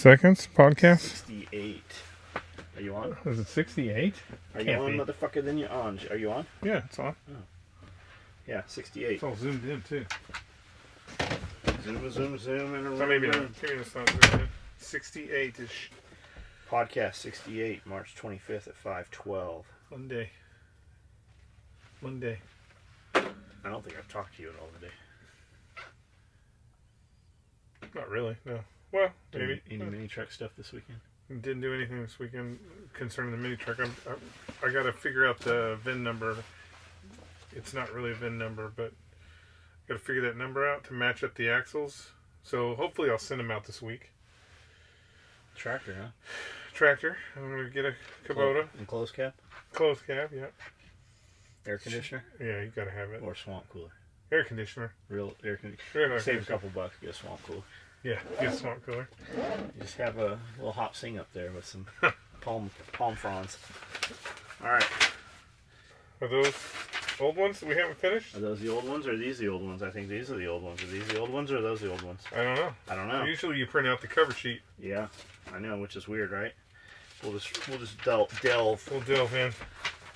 seconds podcast? 68. Are you on? Is it 68? Are you on, motherfucker? Then you're on. Are you on? Yeah, it's on. Oh. Yeah, 68. It's all zoomed in, too. Zoom, and So maybe it's not zoomed in. 68-ish. Podcast 68, March 25th at 5:12. Monday. I don't think I've talked to you at all today. Not really, no. Well, maybe. Any mini truck stuff this weekend? Didn't do anything this weekend concerning the mini truck. I got to figure out the VIN number. It's not really a VIN number, but got to figure that number out to match up the axles. So hopefully I'll send them out this week. Tractor, huh? Tractor. I'm going to get a Kubota. And closed cab? Closed cab, yeah. Air conditioner? Yeah, you got to have it. Or swamp cooler? Air conditioner. Real air conditioner. Save a couple bucks, get a swamp cooler. Yeah, get a swamp cooler. You just have a little hot sing up there with some palm fronds. Alright. Are those old ones that we haven't finished? Are those the old ones or are these the old ones? I think these are the old ones. Are these the old ones or are those the old ones? I don't know. Usually you print out the cover sheet. Yeah, I know, which is weird, right? We'll just delve. We'll delve in.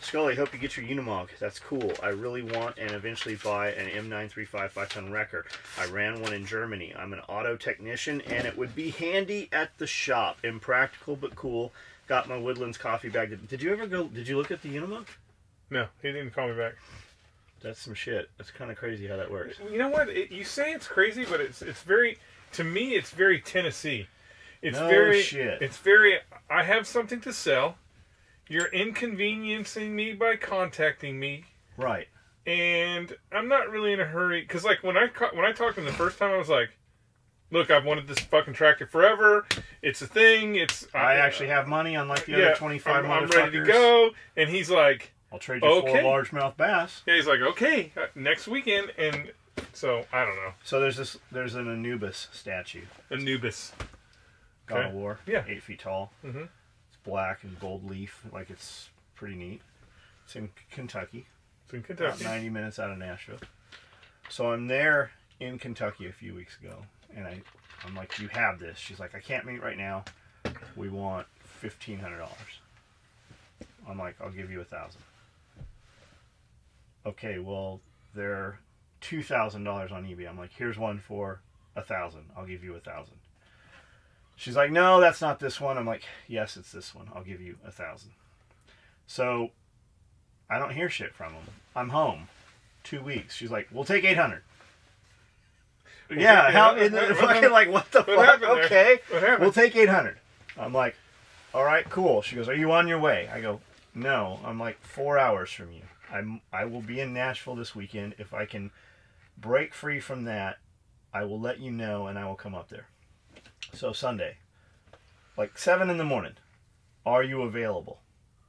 Skully, hope you get your Unimog. That's cool. I really want and eventually buy an M935 5-ton wrecker. I ran one in Germany. I'm an auto technician and it would be handy at the shop. Impractical but cool. Got my Woodlands coffee bag. Did you look at the Unimog? No, he didn't call me back. That's some shit. That's kind of crazy how that works. You know what? You say it's crazy, but it's very, to me, it's very Tennessee. It's shit. It's very, I have something to sell. You're inconveniencing me by contacting me. Right. And I'm not really in a hurry. Because, like, when I talked to him the first time, I was like, look, I've wanted this fucking tractor forever. It's a thing. I actually have money, unlike the other 25 motherfuckers. I'm ready to go. And he's like, I'll trade you 4 largemouth bass. Yeah, he's like, okay, next weekend. And so, I don't know. So there's an Anubis statue. Anubis. God of War. Yeah. 8 feet tall. Mm-hmm. Black and gold leaf, like it's pretty neat. It's in Kentucky. About 90 minutes out of Nashville. So I'm there in Kentucky a few weeks ago, and I'm like, you have this. She's like, I can't meet right now. We want $1,500. I'm like, I'll give you $1,000. Okay, well, they're $2,000 on eBay. I'm like, here's one for $1,000. I'll give you $1,000. She's like, no, that's not this one. I'm like, yes, it's this one. I'll give you $1,000. So I don't hear shit from them. I'm home 2 weeks. She's like, we'll take $800. Yeah, how in the fucking like what the fuck? Okay, we'll take $800. I'm like, all right, cool. She goes, are you on your way? I go, no. I'm like 4 hours from you. I will be in Nashville this weekend. If I can break free from that, I will let you know and I will come up there. So Sunday, like 7 in the morning, are you available?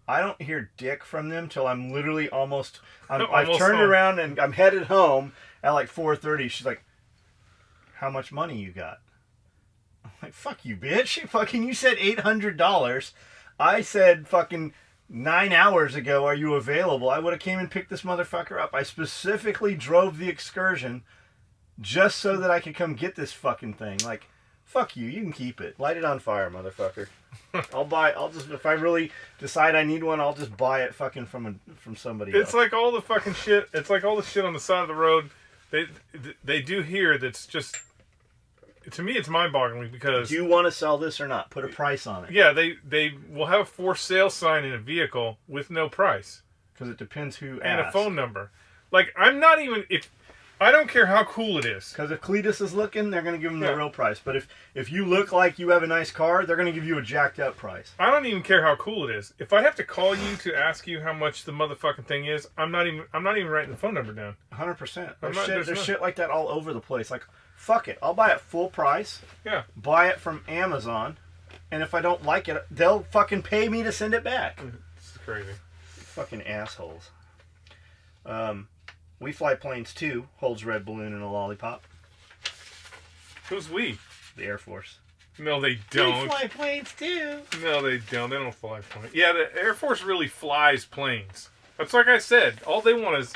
I don't hear dick from them till I'm literally I've turned around and I'm headed home at like 4:30. She's like, how much money you got? I'm like, fuck you, bitch. You said $800. I said fucking 9 hours ago, are you available? I would have came and picked this motherfucker up. I specifically drove the excursion just so that I could come get this fucking thing. Like, fuck you can keep it. Light it on fire, motherfucker. If I really decide I need one, I'll just buy it fucking from somebody else. It's like all the fucking shit. It's like all the shit on the side of the road. They do here that's just, to me, it's mind-boggling because... Do you want to sell this or not? Put a price on it. Yeah, they will have a for sale sign in a vehicle with no price. Because it depends who and asks. A phone number. Like, I'm not even... I don't care how cool it is. Because if Cletus is looking, they're going to give him the real price. But if you look like you have a nice car, they're going to give you a jacked up price. I don't even care how cool it is. If I have to call you to ask you how much the motherfucking thing is, I'm not even writing the phone number down. 100%. There's shit like that all over the place. Like, fuck it. I'll buy it full price. Yeah. Buy it from Amazon. And if I don't like it, they'll fucking pay me to send it back. It's crazy. Fucking assholes. We fly planes too. Holds red balloon and a lollipop. Who's we? The Air Force. No, they don't. We fly planes too. No, they don't. They don't fly planes. Yeah, the Air Force really flies planes. That's like I said. All they want is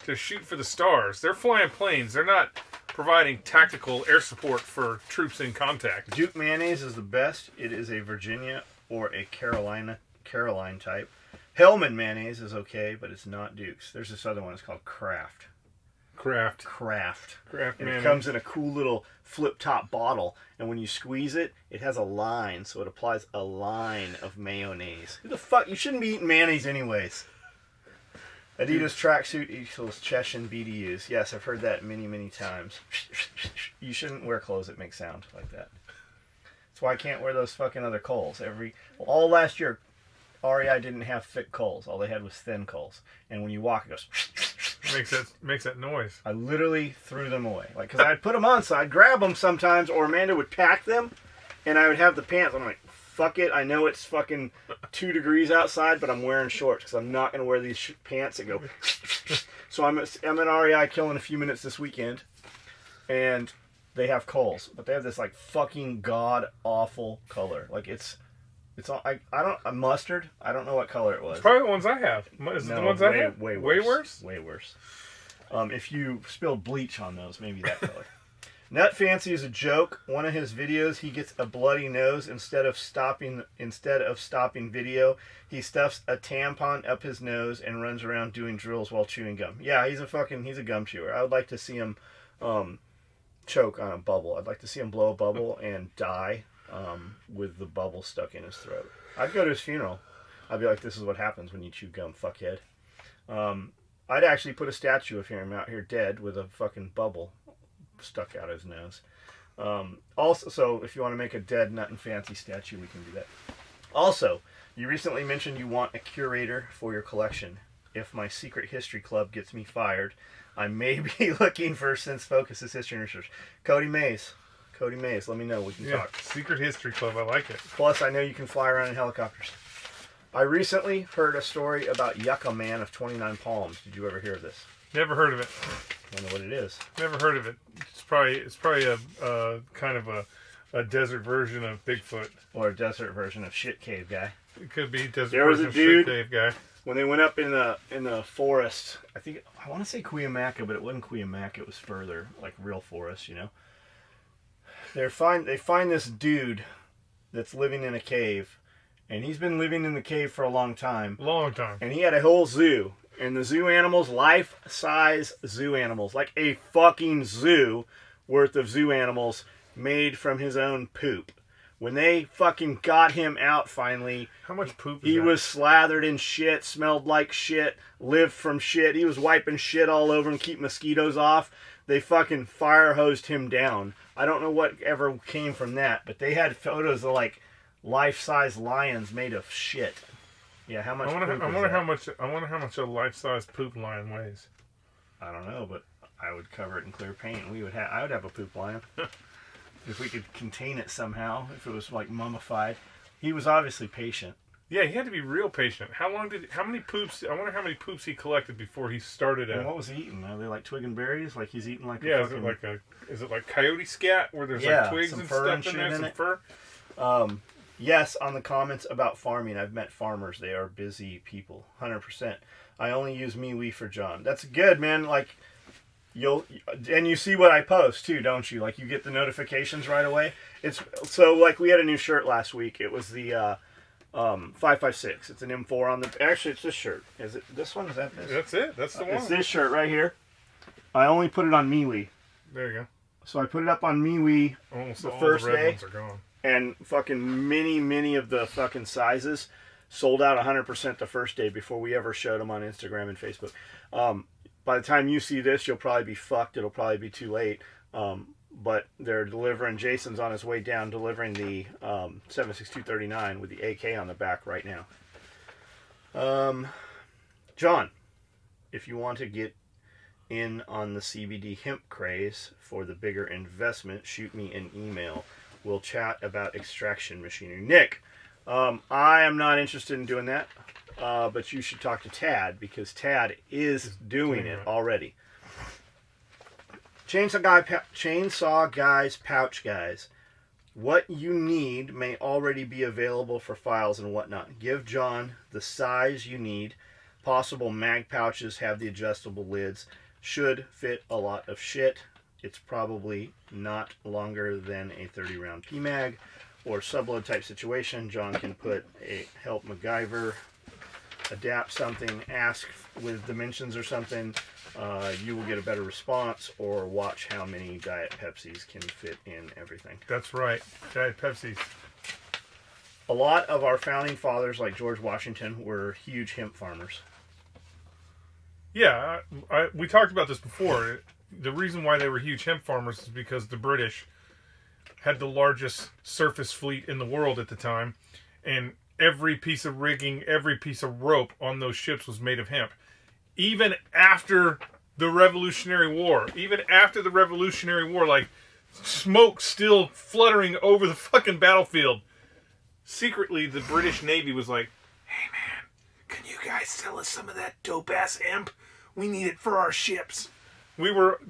to shoot for the stars. They're flying planes. They're not providing tactical air support for troops in contact. Duke mayonnaise is the best. It is a Virginia or a Caroline type. Hellman mayonnaise is okay, but it's not Duke's. There's this other one. It's called Kraft. Kraft And mayonnaise. it comes in a cool little flip-top bottle, and when you squeeze it, it has a line, so it applies a line of mayonnaise. Who the fuck? You shouldn't be eating mayonnaise anyways. Adidas tracksuit equals Chechen BDUs. Yes, I've heard that many, many times. You shouldn't wear clothes that make sound like that. That's why I can't wear those fucking other Kohl's. All last year, REI didn't have thick Kohl's. All they had was thin Kohl's. And when you walk, it goes... Makes that noise. I literally threw them away. Like, because I'd put them on, so I'd grab them sometimes, or Amanda would pack them, and I would have the pants. I'm like, fuck it. I know it's fucking 2 degrees outside, but I'm wearing shorts because I'm not going to wear these pants that go... So I'm at REI killing a few minutes this weekend, and they have Kohl's, but they have this, like, fucking god-awful color. Like, it's all, I don't, mustard. I don't know what color it was. It's probably the ones I have. Is it the ones I have? Way worse? Way worse. If you spilled bleach on those, maybe that color. Nut Fancy is a joke. One of his videos, he gets a bloody nose. Instead of stopping video, he stuffs a tampon up his nose and runs around doing drills while chewing gum. Yeah, he's a gum chewer. I would like to see him choke on a bubble. I'd like to see him blow a bubble and die with the bubble stuck in his throat. I'd go to his funeral. I'd be like, this is what happens when you chew gum, fuckhead. I'd actually put a statue of him out here dead with a fucking bubble stuck out his nose. Also, so if you want to make a dead Nut and Fancy statue, we can do that. Also, you recently mentioned you want a curator for your collection. If my secret history club gets me fired, I may be looking for, since Focus is history and research. Cody Mays, let me know. We can talk. Secret history club. I like it. Plus, I know you can fly around in helicopters. I recently heard a story about Yucca Man of 29 Palms. Did you ever hear of this? Never heard of it. I don't know what it is. Never heard of it. It's probably a kind of a desert version of Bigfoot. Or a desert version of Shit Cave Guy. It could be desert There was version a of dude- Shit Cave Guy. When they went up in the forest, I want to say Cuyamaca, but it wasn't Cuyamaca. It was further, like real forest, you know. They find this dude that's living in a cave, and he's been living in the cave for a long time. Long time. And he had a whole zoo, and the zoo animals, life-size zoo animals, like a fucking zoo worth of zoo animals made from his own poop. When they fucking got him out finally, How much poop is he that? was slathered in shit, smelled like shit, lived from shit. He was wiping shit all over him to keep mosquitoes off. They fucking fire hosed him down. I don't know what ever came from that, but they had photos of like life-size lions made of shit. Yeah, how much? I wonder how much a life-size poop lion weighs. I don't know, but I would cover it in clear paint. I would have a poop lion. If we could contain it somehow, if it was like mummified. He was obviously patient. Yeah, he had to be real patient. How many poops? I wonder how many poops he collected before he started And out. what was he eating? Are they like twig and berries? Like he's eating like Yeah, a fucking... is it like coyote scat where there's Yeah, like twigs some and fur stuff and in there, shit in some it. fur? Yes, on the comments about farming, I've met farmers. They are busy people, 100%. I only use MeWe for John. That's good, man. Like, you see what I post too, don't you? Like, you get the notifications right away. So like we had a new shirt last week. It was the 556. It's an M4 on the. Actually, it's this shirt. Is it this one? Is that this? That's it. That's the one. It's this shirt right here. I only put it on MeWe. There you go. So I put it up on MeWe Almost the all first the red day. ones are gone. And fucking many of the fucking sizes sold out 100% the first day before we ever showed them on Instagram and Facebook. By the time you see this, you'll probably be fucked. It'll probably be too late. But they're delivering. Jason's on his way down delivering the 76239 with the AK on the back right now. John, if you want to get in on the CBD hemp craze for the bigger investment, shoot me an email. We'll chat about extraction machinery. Nick, I am not interested in doing that, but you should talk to Tad, because Tad is doing it already. Chainsaw Guys, Pouch Guys. What you need may already be available for files and whatnot. Give John the size you need. Possible mag pouches have the adjustable lids. Should fit a lot of shit. it's probably not longer than a 30-round PMag or subload type situation. John can help MacGyver adapt something, ask with dimensions or something. You will get a better response, or watch how many Diet Pepsis can fit in everything. That's right, Diet Pepsis. A lot of our founding fathers, like George Washington, were huge hemp farmers. Yeah, we talked about this before. The reason why they were huge hemp farmers is because the British had the largest surface fleet in the world at the time, and every piece of rigging, every piece of rope on those ships was made of hemp. Even after the Revolutionary War, like smoke still fluttering over the fucking battlefield, secretly the British Navy was like, "Hey man, can you guys sell us some of that dope ass hemp? We need it for our ships." We were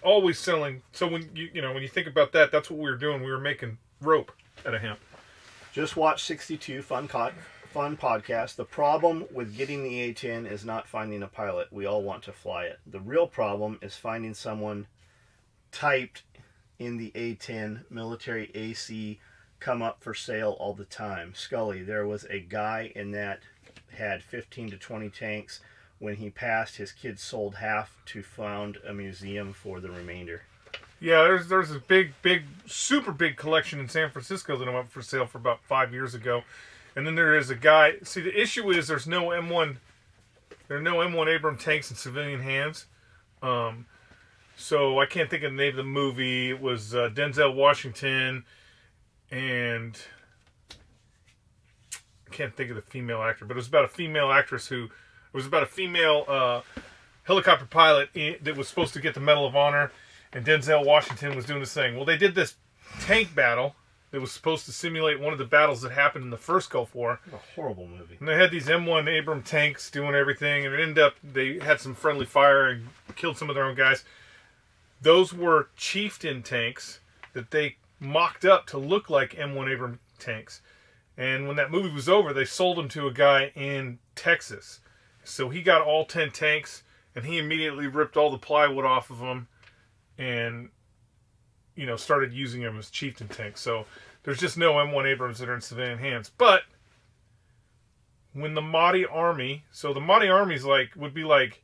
always selling. So when you think about that, that's what we were doing. We were making rope out of hemp. Just watch 62 fun podcast. The problem with getting the A-10 is not finding a pilot. We all want to fly it. The real problem is finding someone typed in the A-10 military AC come up for sale all the time. Skully, there was a guy in that had 15 to 20 tanks. When he passed, his kids sold half to found a museum for the remainder. Yeah, there's a big, super big collection in San Francisco that went up for sale for about 5 years ago. And then there is a guy. See, the issue is there are no M1 Abrams tanks in civilian hands. So I can't think of the name of the movie. It was Denzel Washington, and I can't think of the female actor, but it was about a female actress it was about a female helicopter pilot that was supposed to get the Medal of Honor, and Denzel Washington was doing this thing. Well, they did this tank battle that was supposed to simulate one of the battles that happened in the first Gulf War. A horrible movie. And they had these M1 Abrams tanks doing everything, and it ended up, they had some friendly fire and killed some of their own guys. Those were chieftain tanks that they mocked up to look like M1 Abrams tanks. And when that movie was over, they sold them to a guy in Texas. So he got all 10 tanks, and he immediately ripped all the plywood off of them and, started using them as chieftain tanks. So there's just no M1 Abrams that are in civilian hands. But when the Mahdi Army, so the Mahdi Army would be like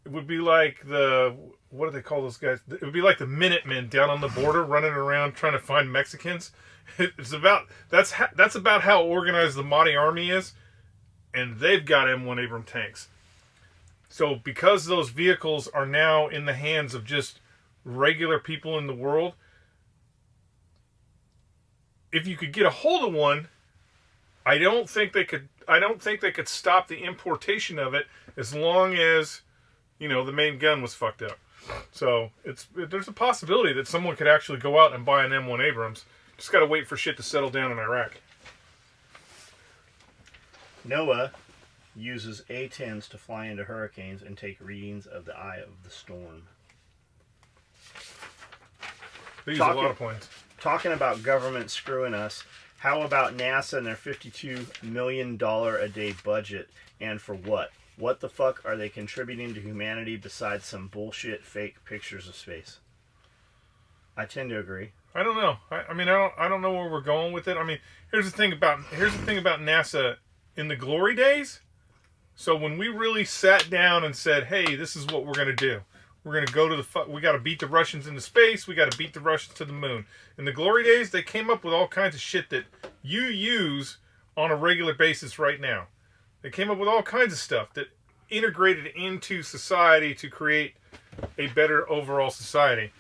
the, what do they call those guys? It would be like the Minutemen down on the border running around trying to find Mexicans. That's about how organized the Mahdi Army is, and they've got M1 Abrams tanks. So because those vehicles are now in the hands of just regular people in the world, if you could get a hold of one, I don't think they could stop the importation of it as long as, the main gun was fucked up. So there's a possibility that someone could actually go out and buy an M1 Abrams. Just got to wait for shit to settle down in Iraq. NOAA uses A-10s to fly into hurricanes and take readings of the eye of the storm. They use a lot of planes. Talking about government screwing us, how about NASA and their $52 million a day budget, and for what? What the fuck are they contributing to humanity besides some bullshit fake pictures of space? I tend to agree. I don't know. I don't know where we're going with it. I mean, here's the thing about NASA in the glory days. So when we really sat down and said, "Hey, this is what we're going to do. We're going to go to we got to beat the Russians into space. We got to beat the Russians to the moon." In the glory days, they came up with all kinds of shit that you use on a regular basis right now. They came up with all kinds of stuff that integrated into society to create a better overall society.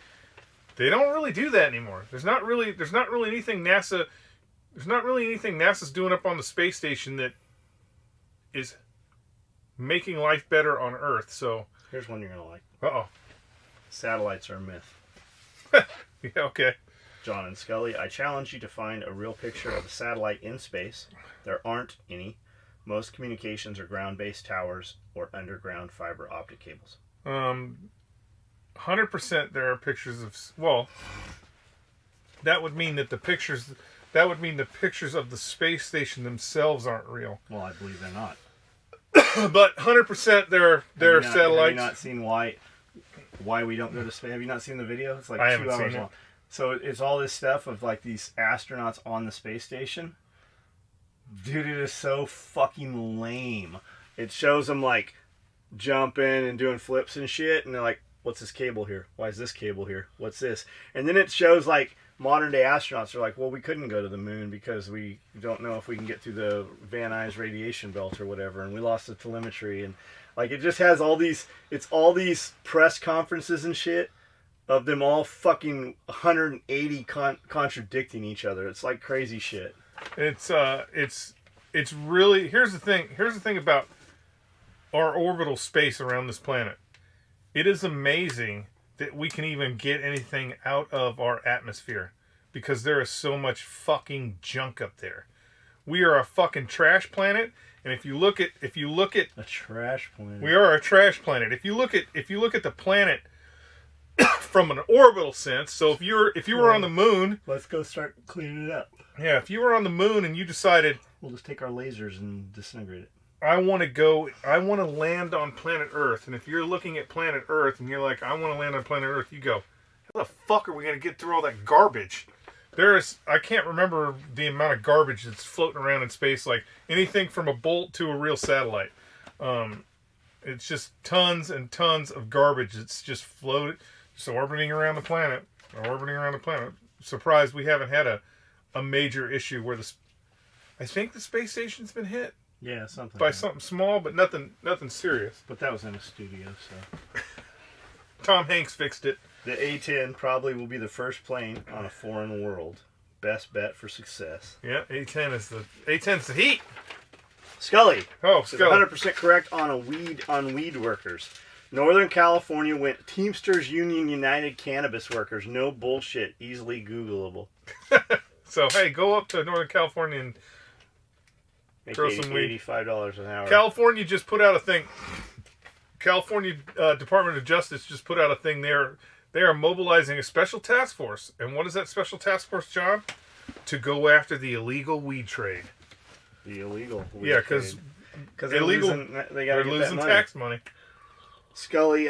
They don't really do that anymore. There's not really anything NASA's doing up on the space station that is making life better on Earth. So here's one you're gonna like. Uh-oh. Satellites are a myth. Yeah, okay. John and Skully, I challenge you to find a real picture of a satellite in space. There aren't any. Most communications are ground-based towers or underground fiber optic cables. 100% there are pictures of... Well, that would mean the pictures of the space station themselves aren't real. Well, I believe they're not. But 100% they're satellites. Have you not seen why why we don't go to space. Have you not seen the video? It's like I 2 hours long. So it's all this stuff of like these astronauts on the space station. Dude, it is so fucking lame. It shows them like jumping and doing flips and shit, and they're like, what's this cable here? Why is this cable here? What's this? And then it shows like modern day astronauts are like, well, we couldn't go to the moon because we don't know if we can get through the Van Nuys radiation belt or whatever, and we lost the telemetry. And like, it just has all these press conferences and shit of them all fucking 180 contradicting each other. It's like crazy shit. It's really, here's the thing about our orbital space around this planet. It is amazing that we can even get anything out of our atmosphere because there is so much fucking junk up there. We are a fucking trash planet, and if you look at a trash planet. We are a trash planet. If you look at the planet from an orbital sense, so if you were on the moon, let's go start cleaning it up. Yeah, if you were on the moon and you decided, we'll just take our lasers and disintegrate it. I want to land on planet Earth. And if you're looking at planet Earth and you're like, I want to land on planet Earth, you go, how the fuck are we going to get through all that garbage? I can't remember the amount of garbage that's floating around in space, like anything from a bolt to a real satellite. It's just tons and tons of garbage that's just orbiting around the planet. Surprised we haven't had a major issue where I think the space station's been hit. Yeah, something. By something small, but nothing serious. But that was in a studio, so. Tom Hanks fixed it. The A-10 probably will be the first plane on a foreign world. Best bet for success. Yeah, A-10's the heat. Skully. Oh, Skully. 100% correct on weed workers. Northern California went Teamsters Union United Cannabis Workers. No bullshit. Easily Googleable. So, hey, go up to Northern California and throw some weed. $85 an hour. California just put out a thing. California Department of Justice just put out a thing there. They are mobilizing a special task force. And what is that special task force job? To go after the illegal weed trade. The illegal weed trade. Yeah, because they're losing tax money. Skully,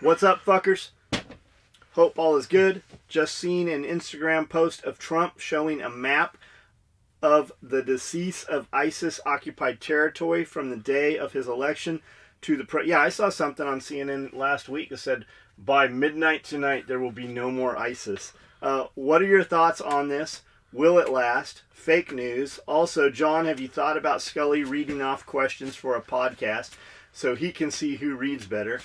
what's up, fuckers? Hope all is good. Just seen an Instagram post of Trump showing a map of the decease of ISIS-occupied territory from the day of his election to the... Yeah, I saw something on CNN last week that said, by midnight tonight, there will be no more ISIS. What are your thoughts on this? Will it last? Fake news. Also, John, have you thought about Skully reading off questions for a podcast so he can see who reads better?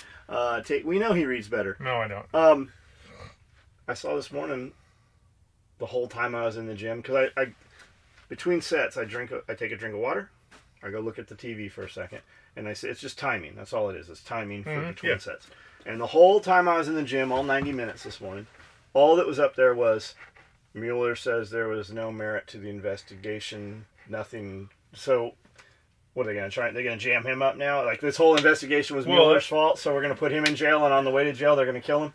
We know he reads better. No, I don't. I saw this morning, the whole time I was in the gym, because I between sets, I take a drink of water, I go look at the TV for a second, and I say, it's just timing. That's all it is. It's timing for between sets. And the whole time I was in the gym, all 90 minutes this morning, all that was up there was, Mueller says there was no merit to the investigation, nothing. So, what are they going to try? They're going to jam him up now? Like, this whole investigation was Mueller's fault, so we're going to put him in jail, and on the way to jail, they're going to kill him?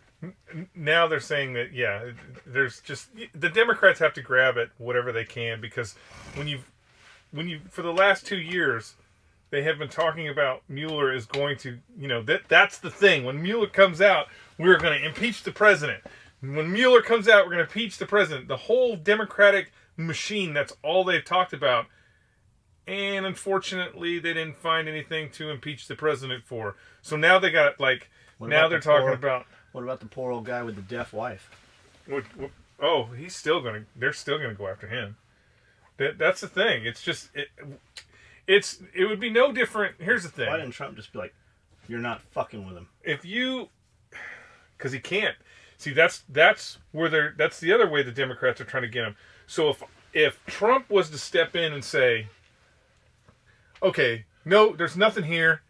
Now they're saying that, yeah, there's just... The Democrats have to grab at whatever they can, because when you for the last 2 years, they have been talking about Mueller is going to, that's the thing. When Mueller comes out, we're going to impeach the president. When Mueller comes out, we're going to impeach the president. The whole Democratic machine, that's all they've talked about. And unfortunately, they didn't find anything to impeach the president for. So now they got, they're talking about... What about the poor old guy with the deaf wife? Oh, they're still going to go after him. That's the thing. It's just... It would be no different... Here's the thing. Why didn't Trump just be like, you're not fucking with him? Because he can't. See, that's the other way the Democrats are trying to get him. So if Trump was to step in and say, okay, no, there's nothing here,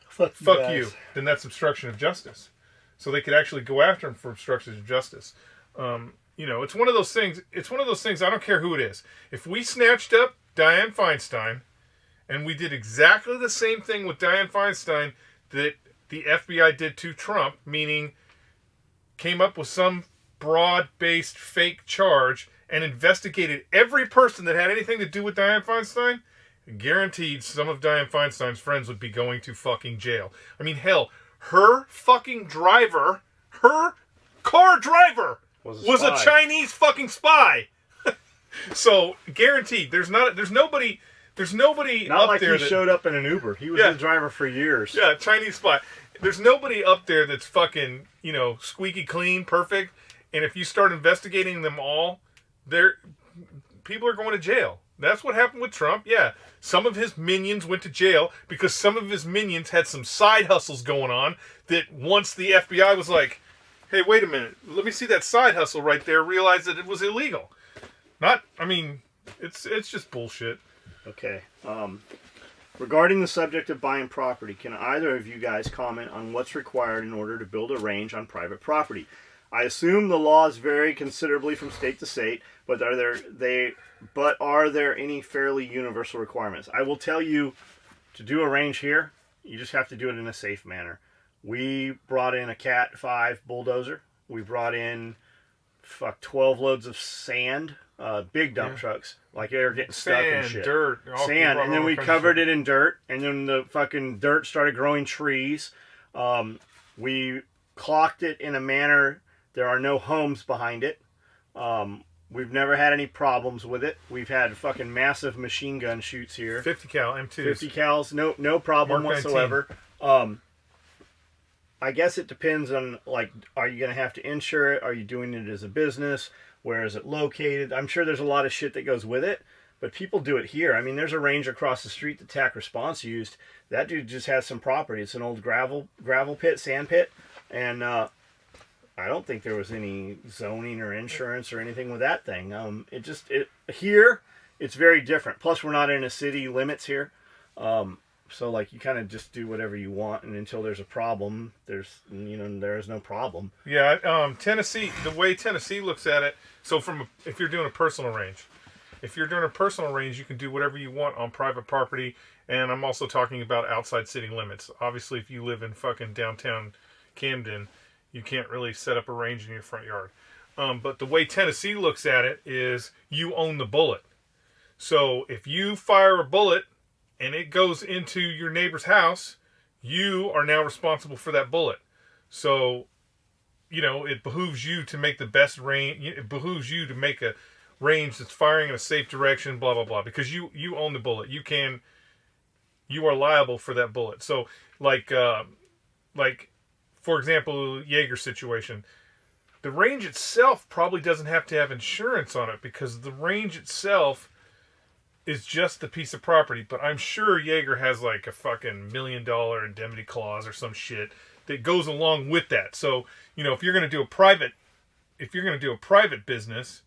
fuck you, then that's obstruction of justice. So they could actually go after him for obstruction of justice. It's one of those things. It's one of those things. I don't care who it is. If we snatched up Dianne Feinstein, and we did exactly the same thing with Dianne Feinstein that the FBI did to Trump, meaning came up with some broad-based fake charge and investigated every person that had anything to do with Dianne Feinstein, guaranteed some of Dianne Feinstein's friends would be going to fucking jail. I mean, hell, her fucking driver, her car driver was a Chinese fucking spy. So guaranteed, there's nobody not up like there he showed up in an Uber. He was the driver for years. Yeah, Chinese spy. There's nobody up there that's fucking, squeaky clean, perfect. And if you start investigating them all, people are going to jail. That's what happened with Trump. Yeah, some of his minions went to jail because some of his minions had some side hustles going on that once the FBI was like, hey, wait a minute, let me see that side hustle right there, realized that it was illegal. It's just bullshit. Okay. Regarding the subject of buying property, can either of you guys comment on what's required in order to build a range on private property? I assume the laws vary considerably from state to state, but are there any fairly universal requirements? I will tell you, to do a range here, you just have to do it in a safe manner. We brought in a Cat 5 bulldozer. We brought in 12 loads of sand. Big dump trucks, like they were getting stuck and shit. Dirt, sand, and then we covered it in dirt, and then the fucking dirt started growing trees. We clocked it in a manner, there are no homes behind it. We've never had any problems with it. We've had fucking massive machine gun shoots here. 50 cal M2s. 50 cals, no problem Mark whatsoever. I guess it depends on, are you going to have to insure it? Are you doing it as a business? Where is it located? I'm sure there's a lot of shit that goes with it, but people do it here. I mean, there's a range across the street that TAC Response used. That dude just has some property. It's an old gravel pit, sand pit, and I don't think there was any zoning or insurance or anything with that thing. Here, it's very different. Plus, we're not in a city limits here. So you kind of just do whatever you want, and until there's a problem, there is no problem. Yeah, Tennessee, the way Tennessee looks at it, so if you're doing a personal range, you can do whatever you want on private property, and I'm also talking about outside city limits. Obviously, if you live in fucking downtown Camden, you can't really set up a range in your front yard. But the way Tennessee looks at it is you own the bullet. So if you fire a bullet and it goes into your neighbor's house, you are now responsible for that bullet. So, it behooves you to make the best range. It behooves you to make a range that's firing in a safe direction, blah, blah, blah. Because you own the bullet. You are liable for that bullet. So, for example, Jaeger situation. The range itself probably doesn't have to have insurance on it because the range itself is just the piece of property, but I'm sure Jaeger has a fucking $1 million indemnity clause or some shit that goes along with that. So, if you're going to do a private business,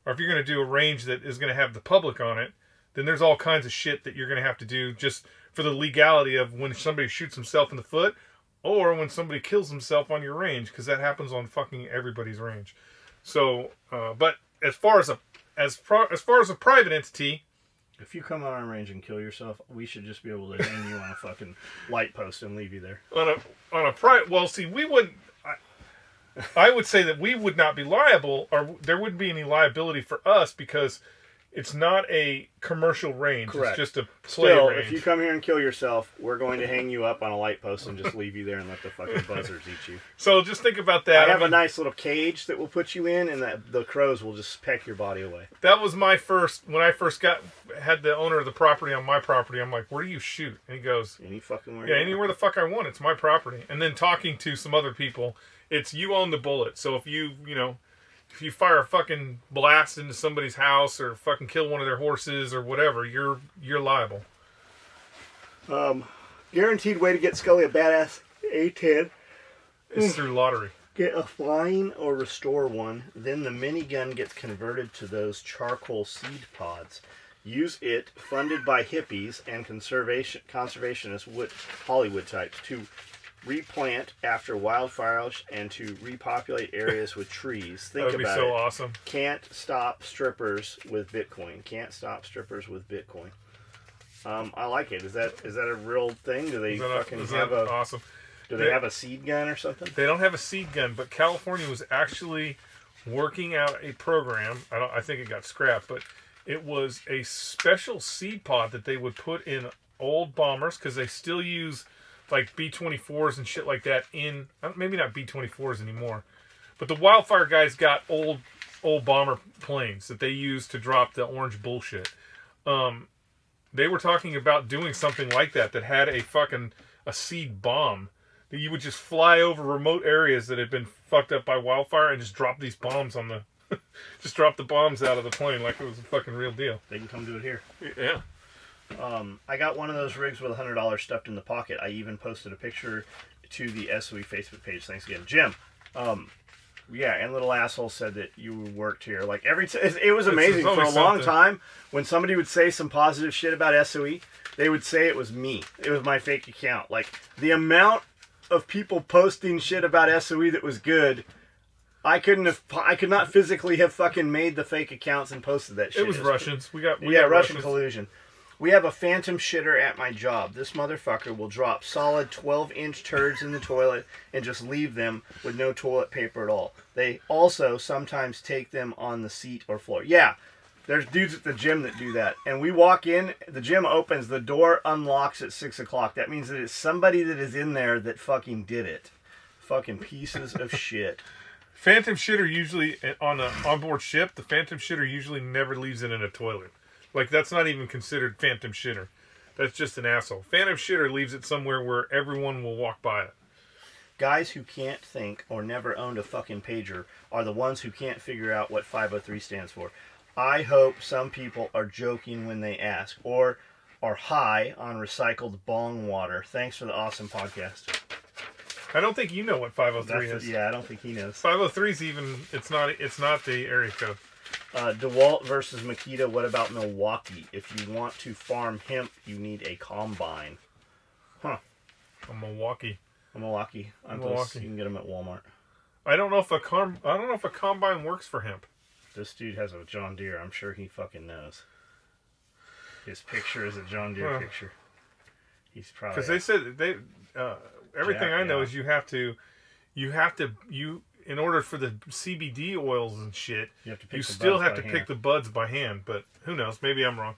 or if you're going to do a range that is going to have the public on it, then there's all kinds of shit that you're going to have to do just for the legality of when somebody shoots himself in the foot or when somebody kills himself on your range, because that happens on fucking everybody's range. So, but as far as a private entity, if you come on our range and kill yourself, we should just be able to hang you on a fucking light post and leave you there. On a private, well, see, we wouldn't. I would say that we would not be liable, or there wouldn't be any liability for us because it's not a commercial range. Correct. It's just a play Still, range. if you come here and kill yourself, we're going to hang you up on a light post and just leave you there and let the fucking buzzards eat you. So just think about that. I have a nice little cage that we'll put you in, and the crows will just peck your body away. That was my first, when I first had the owner of the property on my property, I'm like, where do you shoot? And he goes, any fucking where. Yeah, anywhere the fuck I want. It's my property. And then talking to some other people, it's you own the bullet. So if if you fire a fucking blast into somebody's house or fucking kill one of their horses or whatever, you're liable. Guaranteed way to get Skully a badass A10 is through lottery. Get a flying or restore one, then the minigun gets converted to those charcoal seed pods. Use it, funded by hippies and conservationist Hollywood types, to replant after wildfires and to repopulate areas with trees. Think about it. That would be so awesome. Can't stop strippers with Bitcoin. Can't stop strippers with Bitcoin. I like it. Is that a real thing? Do they awesome? Do they have a seed gun or something? They don't have a seed gun, but California was actually working out a program. I think it got scrapped, but It was a special seed pod that they would put in old bombers because they still use like B-24s and shit like that in, maybe not B-24s anymore, but the Wildfire guys got old bomber planes that they used to drop the orange bullshit. They were talking about doing something like that had a seed bomb that you would just fly over remote areas that had been fucked up by wildfire and just drop these bombs on the just drop the bombs out of the plane like it was a fucking real deal. They can come do it here. Yeah. I got one of those rigs with $100 stuffed in the pocket. I even posted a picture to the SOE Facebook page. Thanks again, Jim. Yeah, and Little Asshole said that you worked here. Like it was amazing for a long time. When somebody would say some positive shit about SOE, they would say it was me. It was my fake account. Like the amount of people posting shit about SOE that was good, I could not physically have fucking made the fake accounts and posted that shit. It was Russians. We got Russian collusion. We have a phantom shitter at my job. This motherfucker will drop solid 12-inch turds in the toilet and just leave them with no toilet paper at all. They also sometimes take them on the seat or floor. Yeah, there's dudes at the gym that do that. And we walk in, the gym opens, the door unlocks at 6 o'clock. That means that it's somebody that is in there that fucking did it. Fucking pieces of shit. Phantom shitter usually, on an onboard ship, the phantom shitter usually never leaves it in a toilet. Like, that's not even considered phantom shitter. That's just an asshole. Phantom shitter leaves it somewhere where everyone will walk by it. Guys who can't think or never owned a fucking pager are the ones who can't figure out what 503 stands for. I hope some people are joking when they ask, or are high on recycled bong water. Thanks for the awesome podcast. I don't think you know what 503 is. Yeah, I don't think he knows. 503 is even, it's not the area code. DeWalt versus Makita. What about Milwaukee? If you want to farm hemp, you need a combine. Huh. A Milwaukee. Milwaukee. You can get them at Walmart. I don't know if a combine works for hemp. This dude has a John Deere. I'm sure he fucking knows. His picture is a John Deere picture. He's probably because they said everything I know is you have to in order for the CBD oils and shit, you still have to pick the buds by hand. But who knows? Maybe I'm wrong.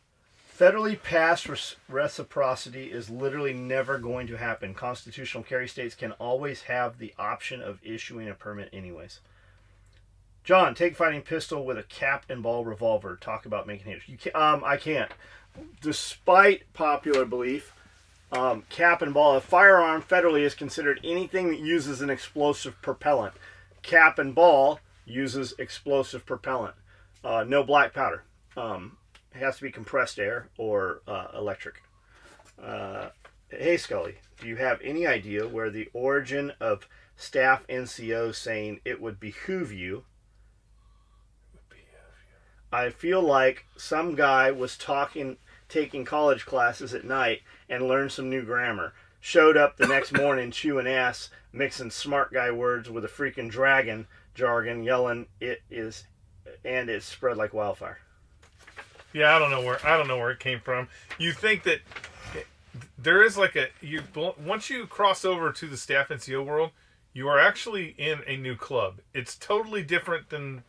Federally passed reciprocity is literally never going to happen. Constitutional carry states can always have the option of issuing a permit anyways. John, take fighting pistol with a cap and ball revolver. Talk about making haters. I can't. Despite popular belief, cap and ball, a firearm federally is considered anything that uses an explosive propellant. Cap and ball uses explosive propellant. No black powder. It has to be compressed air or electric. Hey, Skully, do you have any idea where the origin of staff NCO saying it would behoove you? I feel like some guy was taking college classes at night and learned some new grammar. Showed up the next morning chewing ass, mixing smart guy words with a freaking dragon jargon, yelling it's spread like wildfire. Yeah, I don't know where it came from. You think that there is like once you cross over to the staff NCO world, you are actually in a new club. It's totally different than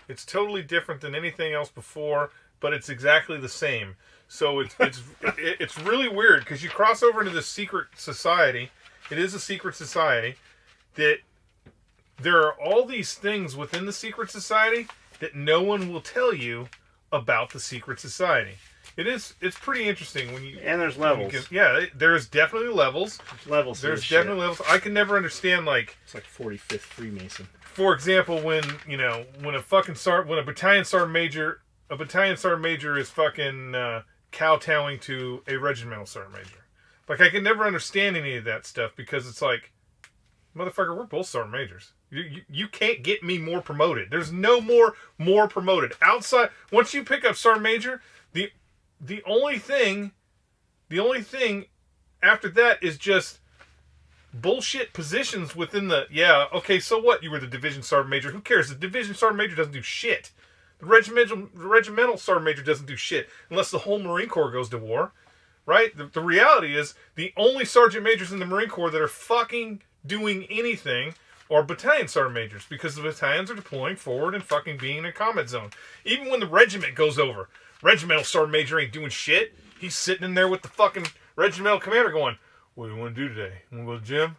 anything else before, but it's exactly the same. So it's really weird because you cross over into this secret society. It is a secret society that there are all these things within the secret society that no one will tell you about the secret society. It's pretty interesting when you and there's levels. There's definitely levels. There's definitely levels. I can never understand it's like 45th Freemason. For example, when a battalion sergeant major is fucking kowtowing to a regimental sergeant major. Like, I can never understand any of that stuff because it's like, motherfucker, we're both sergeant majors. You can't get me more promoted. There's no more promoted. Outside, once you pick up sergeant major, the only thing after that is just bullshit positions within okay, so what? You were the division sergeant major. Who cares? The division sergeant major doesn't do shit. The regimental sergeant major doesn't do shit unless the whole Marine Corps goes to war, right? The reality is the only sergeant majors in the Marine Corps that are fucking doing anything are battalion sergeant majors, because the battalions are deploying forward and fucking being in a combat zone. Even when the regiment goes over, regimental sergeant major ain't doing shit. He's sitting in there with the fucking regimental commander going, "What do you want to do today? You want to go to the gym?"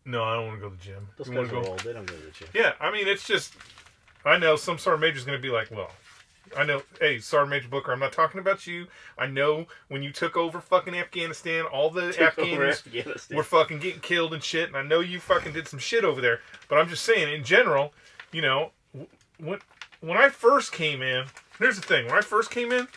"No, I don't want to go to the gym." Those guys are old. They don't go to the gym. Yeah, I mean, it's just, I know some sergeant major's going to be like, well, I know, hey, Sergeant Major Booker, I'm not talking about you. I know when you took over fucking Afghanistan, all the Afghans were fucking getting killed and shit, and I know you fucking did some shit over there. But I'm just saying, in general, you know, when I first came in, here's the thing, when I first came in,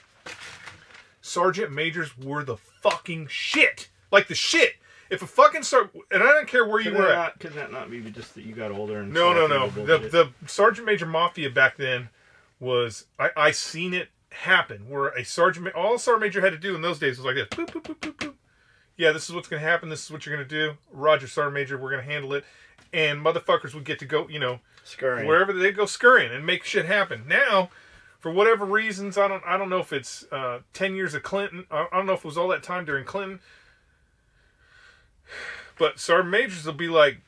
sergeant majors were the fucking shit. Like the shit. If a fucking and I don't care where you were at. Could that not be just that you got older? And no. The sergeant major mafia back then was, I seen it happen, where a sergeant, all a sergeant major had to do in those days was like this. Boop, boop, boop, boop, boop. Yeah, this is what's going to happen. This is what you're going to do. Roger, sergeant major, we're going to handle it. And motherfuckers would get to go, you know, scurrying. Wherever they go scurrying and make shit happen. Now, for whatever reasons, I don't know if it's 10 years of Clinton. I don't know if it was all that time during Clinton. But sergeant majors will be like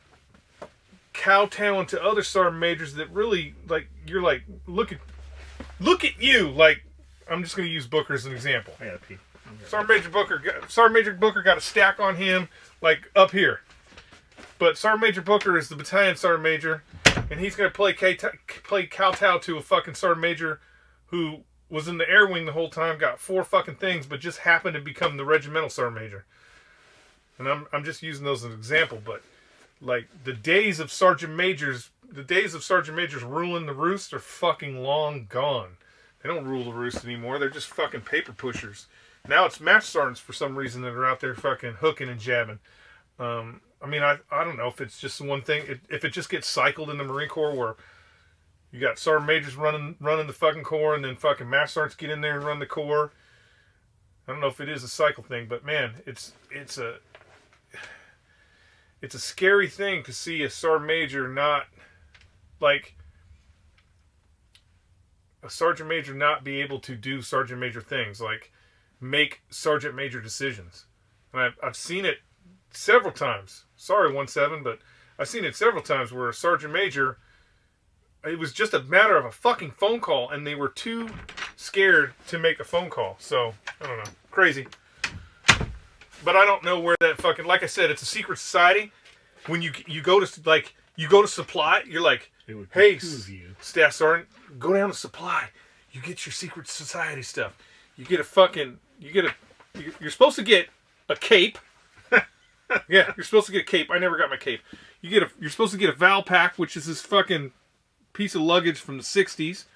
kowtowing to other sergeant majors that really, like, you're like, look at you. Like, I'm just going to use Booker as an example. I gotta pee. Sergeant Major Booker got a stack on him, like, up here. But Sergeant Major Booker is the battalion sergeant major, and he's going to play kowtow to a fucking sergeant major who was in the air wing the whole time, got 4 fucking things, but just happened to become the regimental sergeant major. And I'm just using those as an example, but like the days of sergeant majors ruling the roost are fucking long gone. They don't rule the roost anymore. They're just fucking paper pushers. Now it's master sergeants for some reason that are out there fucking hooking and jabbing. I mean, I don't know if it's just one thing. If it just gets cycled in the Marine Corps where you got sergeant majors running the fucking Corps, and then fucking master sergeants get in there and run the Corps. I don't know if it is a cycle thing, but man, it's a scary thing to see a sergeant major not, like, a sergeant major not be able to do sergeant major things, like make sergeant major decisions. And I've seen it several times. Sorry, 1-7, but I've seen it several times where a sergeant major, it was just a matter of a fucking phone call, and they were too scared to make a phone call. So, I don't know. Crazy. But I don't know where that fucking, like I said, it's a secret society. When you go to supply, you're like, hey, staff sergeant, go down to supply. You get your secret society stuff. You get you're supposed to get a cape. Yeah, you're supposed to get a cape. I never got my cape. You're supposed to get a Val pack, which is this fucking piece of luggage from the 60s,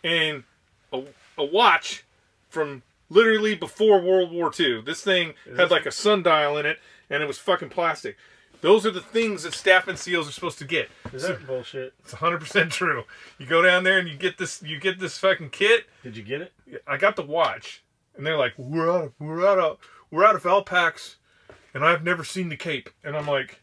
and a watch from literally before World War II. This thing had like a sundial in it, and it was fucking plastic. Those are the things that staff NCOs are supposed to get. Is that bullshit? It's 100% true. You go down there and you get this fucking kit. Did you get it? I got the watch, and they're like, we're out of Val packs, and I've never seen the cape. And I'm like,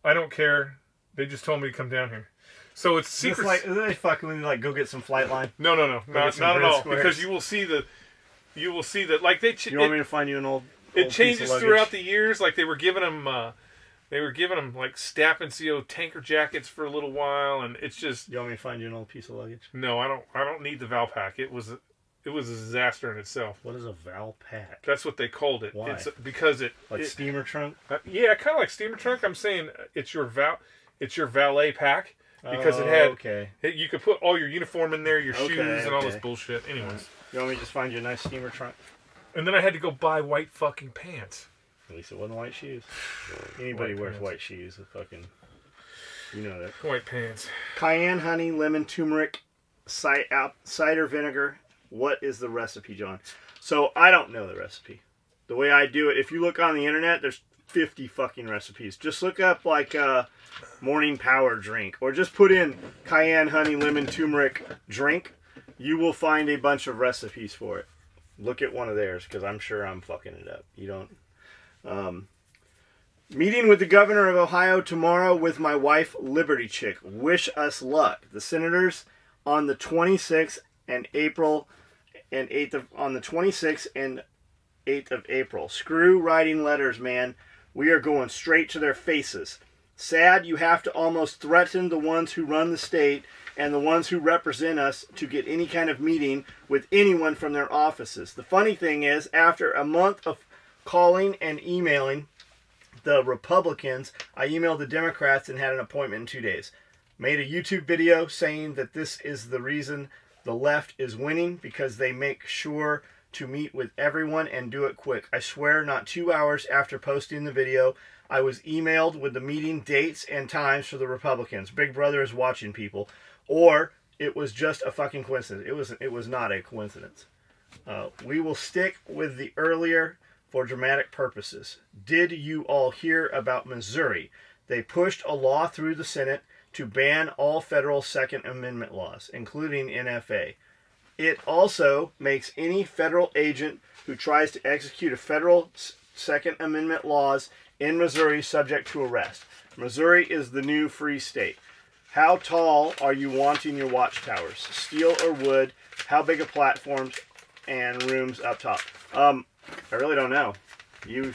I don't care. They just told me to come down here. So it's secret. Like, are they fucking when you like go get some flight line? No, not at all. Squares. Because you will see that like they. You want me to find you an old? It changes throughout the years. Like they were giving them like staff NCO tanker jackets for a little while, and it's just. You want me to find you an old piece of luggage? No, I don't need the Val pack. It was a disaster in itself. What is a Val pack? That's what they called it. Why? Because steamer trunk. Yeah, kind of like steamer trunk. I'm saying it's your valet pack. Because it had, okay. You could put all your uniform in there, your shoes, and all this bullshit. Anyways. You want me to just find you a nice steamer trunk? And then I had to go buy white fucking pants. At least it wasn't white shoes. Anybody wears white shoes. Fucking, you know that. White pants. Cayenne, honey, lemon, turmeric, cider vinegar. What is the recipe, John? So, I don't know the recipe. The way I do it, if you look on the internet, there's 50 fucking recipes. Just look up, like, morning power drink, or just put in cayenne, honey, lemon, turmeric drink. You will find a bunch of recipes for it. Look at one of theirs, because I'm sure I'm fucking it up. You don't. Meeting with the governor of Ohio tomorrow with my wife, Liberty Chick. Wish us luck. The senators on the 26th and April and 8th of on the 26th and 8th of April. Screw writing letters, man. We are going straight to their faces. Sad you have to almost threaten the ones who run the state and the ones who represent us to get any kind of meeting with anyone from their offices. The funny thing is, after a month of calling and emailing the Republicans, I emailed the Democrats and had an appointment in 2 days. Made a YouTube video saying that this is the reason the left is winning, because they make sure to meet with everyone and do it quick. I swear, not 2 hours after posting the video, I was emailed with the meeting dates and times for the Republicans. Big Brother is watching, people. Or it was just a fucking coincidence. It was not a coincidence. We will stick with the earlier for dramatic purposes. Did you all hear about Missouri? They pushed a law through the Senate to ban all federal Second Amendment laws, including NFA. It also makes any federal agent who tries to execute a federal Second Amendment laws in Missouri subject to arrest. Missouri is the new free state. How tall are you wanting your watchtowers? Steel or wood? How big are platforms and rooms up top? I really don't know. You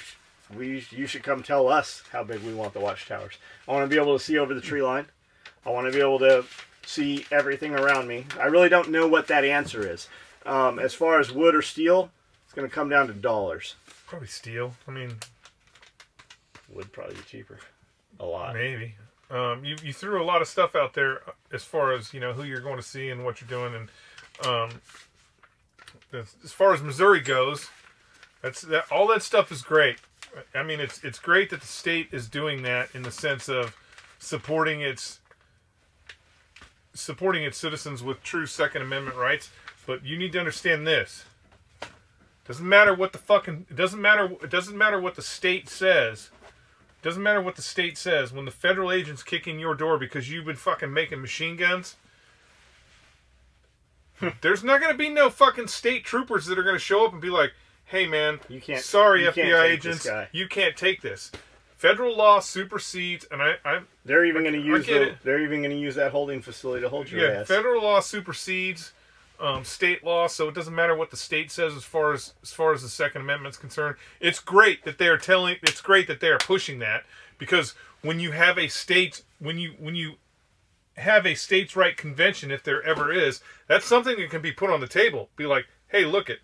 should come tell us how big we want the watchtowers. I want to be able to see over the tree line. I want to be able to see everything around me. I really don't know what that answer is. As far as wood or steel, it's going to come down to dollars. Probably steel. I mean, wood probably be cheaper. A lot. Maybe. You threw a lot of stuff out there as far as, who you're going to see and what you're doing, and as far as Missouri goes, all that stuff is great. I mean, it's great that the state is doing that in the sense of supporting its citizens with true Second Amendment rights. But you need to understand this. It doesn't matter what the state says. Doesn't matter what the state says. When the federal agents kick in your door because you've been fucking making machine guns, there's not going to be no fucking state troopers that are going to show up and be like, "Hey, man, sorry, FBI agents, you can't take this." Federal law supersedes, and they're even going to use that holding facility to hold your ass. Federal law supersedes state law, so it doesn't matter what the state says as far as the Second Amendment's concerned. It's great that they are pushing that, because when you have a states' right convention, if there ever is, that's something that can be put on the table. Be like, hey, look it,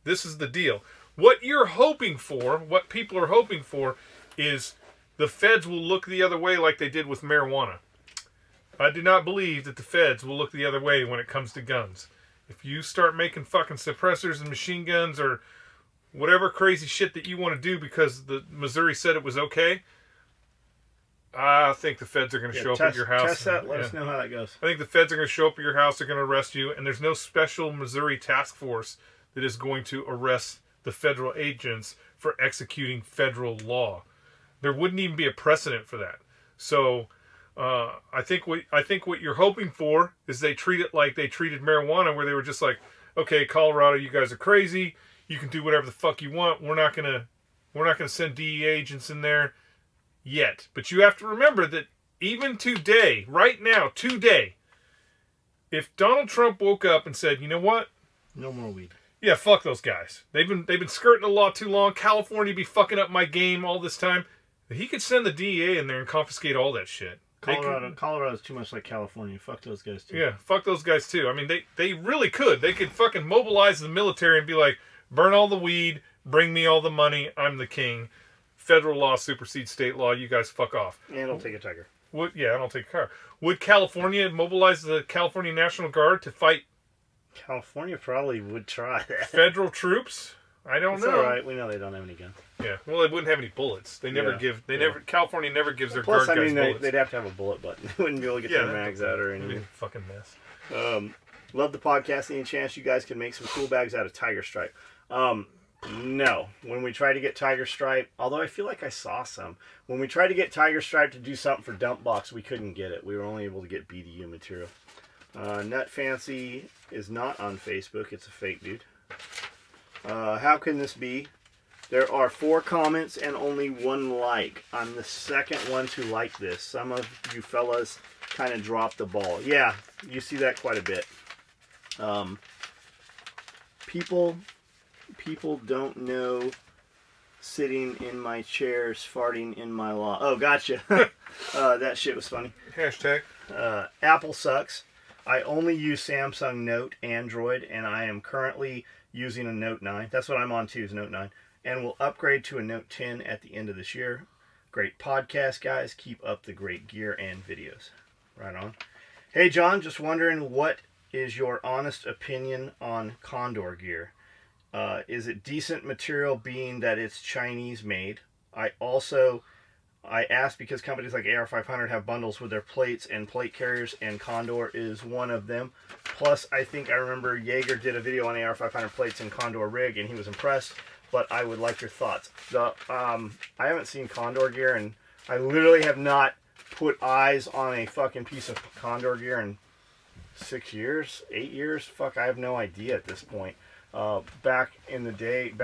this is the deal. What you're hoping for, what people are hoping for, is the feds will look the other way like they did with marijuana. I do not believe that the feds will look the other way when it comes to guns. If you start making fucking suppressors and machine guns or whatever crazy shit that you want to do because the Missouri said it was okay, I think the feds are going to show up at your house. Test that. Let us know how that goes. I think the feds are going to show up at your house. They're going to arrest you, and there's no special Missouri task force that is going to arrest the federal agents for executing federal law. There wouldn't even be a precedent for that. So I think what you're hoping for is they treat it like they treated marijuana, where they were just like, okay, Colorado, you guys are crazy. You can do whatever the fuck you want. We're not gonna send DEA agents in there yet. But you have to remember that even today, right now, if Donald Trump woke up and said, you know what? No more weed. Yeah, fuck those guys. They've been skirting the law too long. California be fucking up my game all this time. He could send the DEA in there and confiscate all that shit. Colorado's too much like California. Fuck those guys too. Yeah, fuck those guys too. I mean, they really could. They could fucking mobilize the military and be like, burn all the weed, bring me all the money, I'm the king. Federal law supersedes state law, you guys fuck off. And I'll take a tiger. I don't take a car. Would California mobilize the California National Guard to fight? California probably would try that. Federal troops? I don't know. All right, we know they don't have any guns. Yeah, well, they wouldn't have any bullets. California never gives their guard guys bullets. They'd have to have a bullet button. They wouldn't be able to get their mags out or anything. Fucking mess. Love the podcast. Any chance you guys can make some cool bags out of Tiger Stripe? No. When we tried to get Tiger Stripe, although I feel like I saw some, when we tried to get Tiger Stripe to do something for Dump Box, we couldn't get it. We were only able to get BDU material. Nut Fancy is not on Facebook. It's a fake dude. How can this be? There are 4 comments and only 1 like. I'm the second one to like this. Some of you fellas kind of dropped the ball. Yeah, you see that quite a bit. People don't know sitting in my chairs, farting in my lawn. Oh, gotcha. That shit was funny. Hashtag. Apple sucks. I only use Samsung Note Android, and I am currently using a Note 9. That's what I'm on too, is Note 9. And will upgrade to a Note 10 at the end of this year. Great podcast, guys. Keep up the great gear and videos. Right on. Hey, John, just wondering, what is your honest opinion on Condor gear? Is it decent material, being that it's Chinese made? I asked because companies like AR500 have bundles with their plates and plate carriers, and Condor is one of them. Plus, I think I remember Jaeger did a video on AR500 plates and Condor rig, and he was impressed, but I would like your thoughts. I haven't seen Condor gear, and I literally have not put eyes on a fucking piece of Condor gear in 6 years, 8 years. Fuck, I have no idea at this point. Back in the day,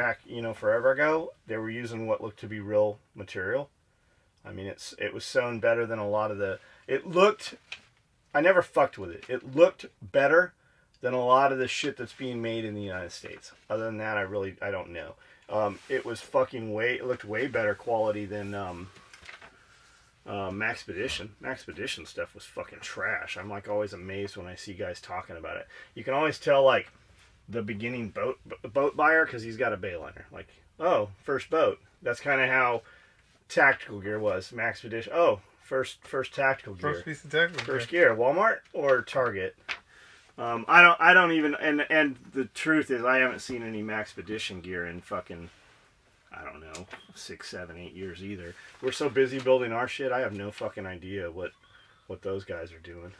forever ago, they were using what looked to be real material. I mean, it was sewn better than a lot of the... I never fucked with it. It looked better than a lot of the shit that's being made in the United States. Other than that, I don't know. It looked way better quality than Maxpedition. Maxpedition stuff was fucking trash. I'm like always amazed when I see guys talking about it. You can always tell like the beginning boat buyer, because he's got a bayliner. Like, oh, first boat. That's kind of how tactical gear was. Maxpedition. Oh, first tactical gear. First piece of tactical First gear. Walmart or Target. I don't even, and the truth is I haven't seen any Maxpedition gear in fucking, I don't know, 6, 7, 8 years either. We're so busy building our shit, I have no fucking idea what those guys are doing.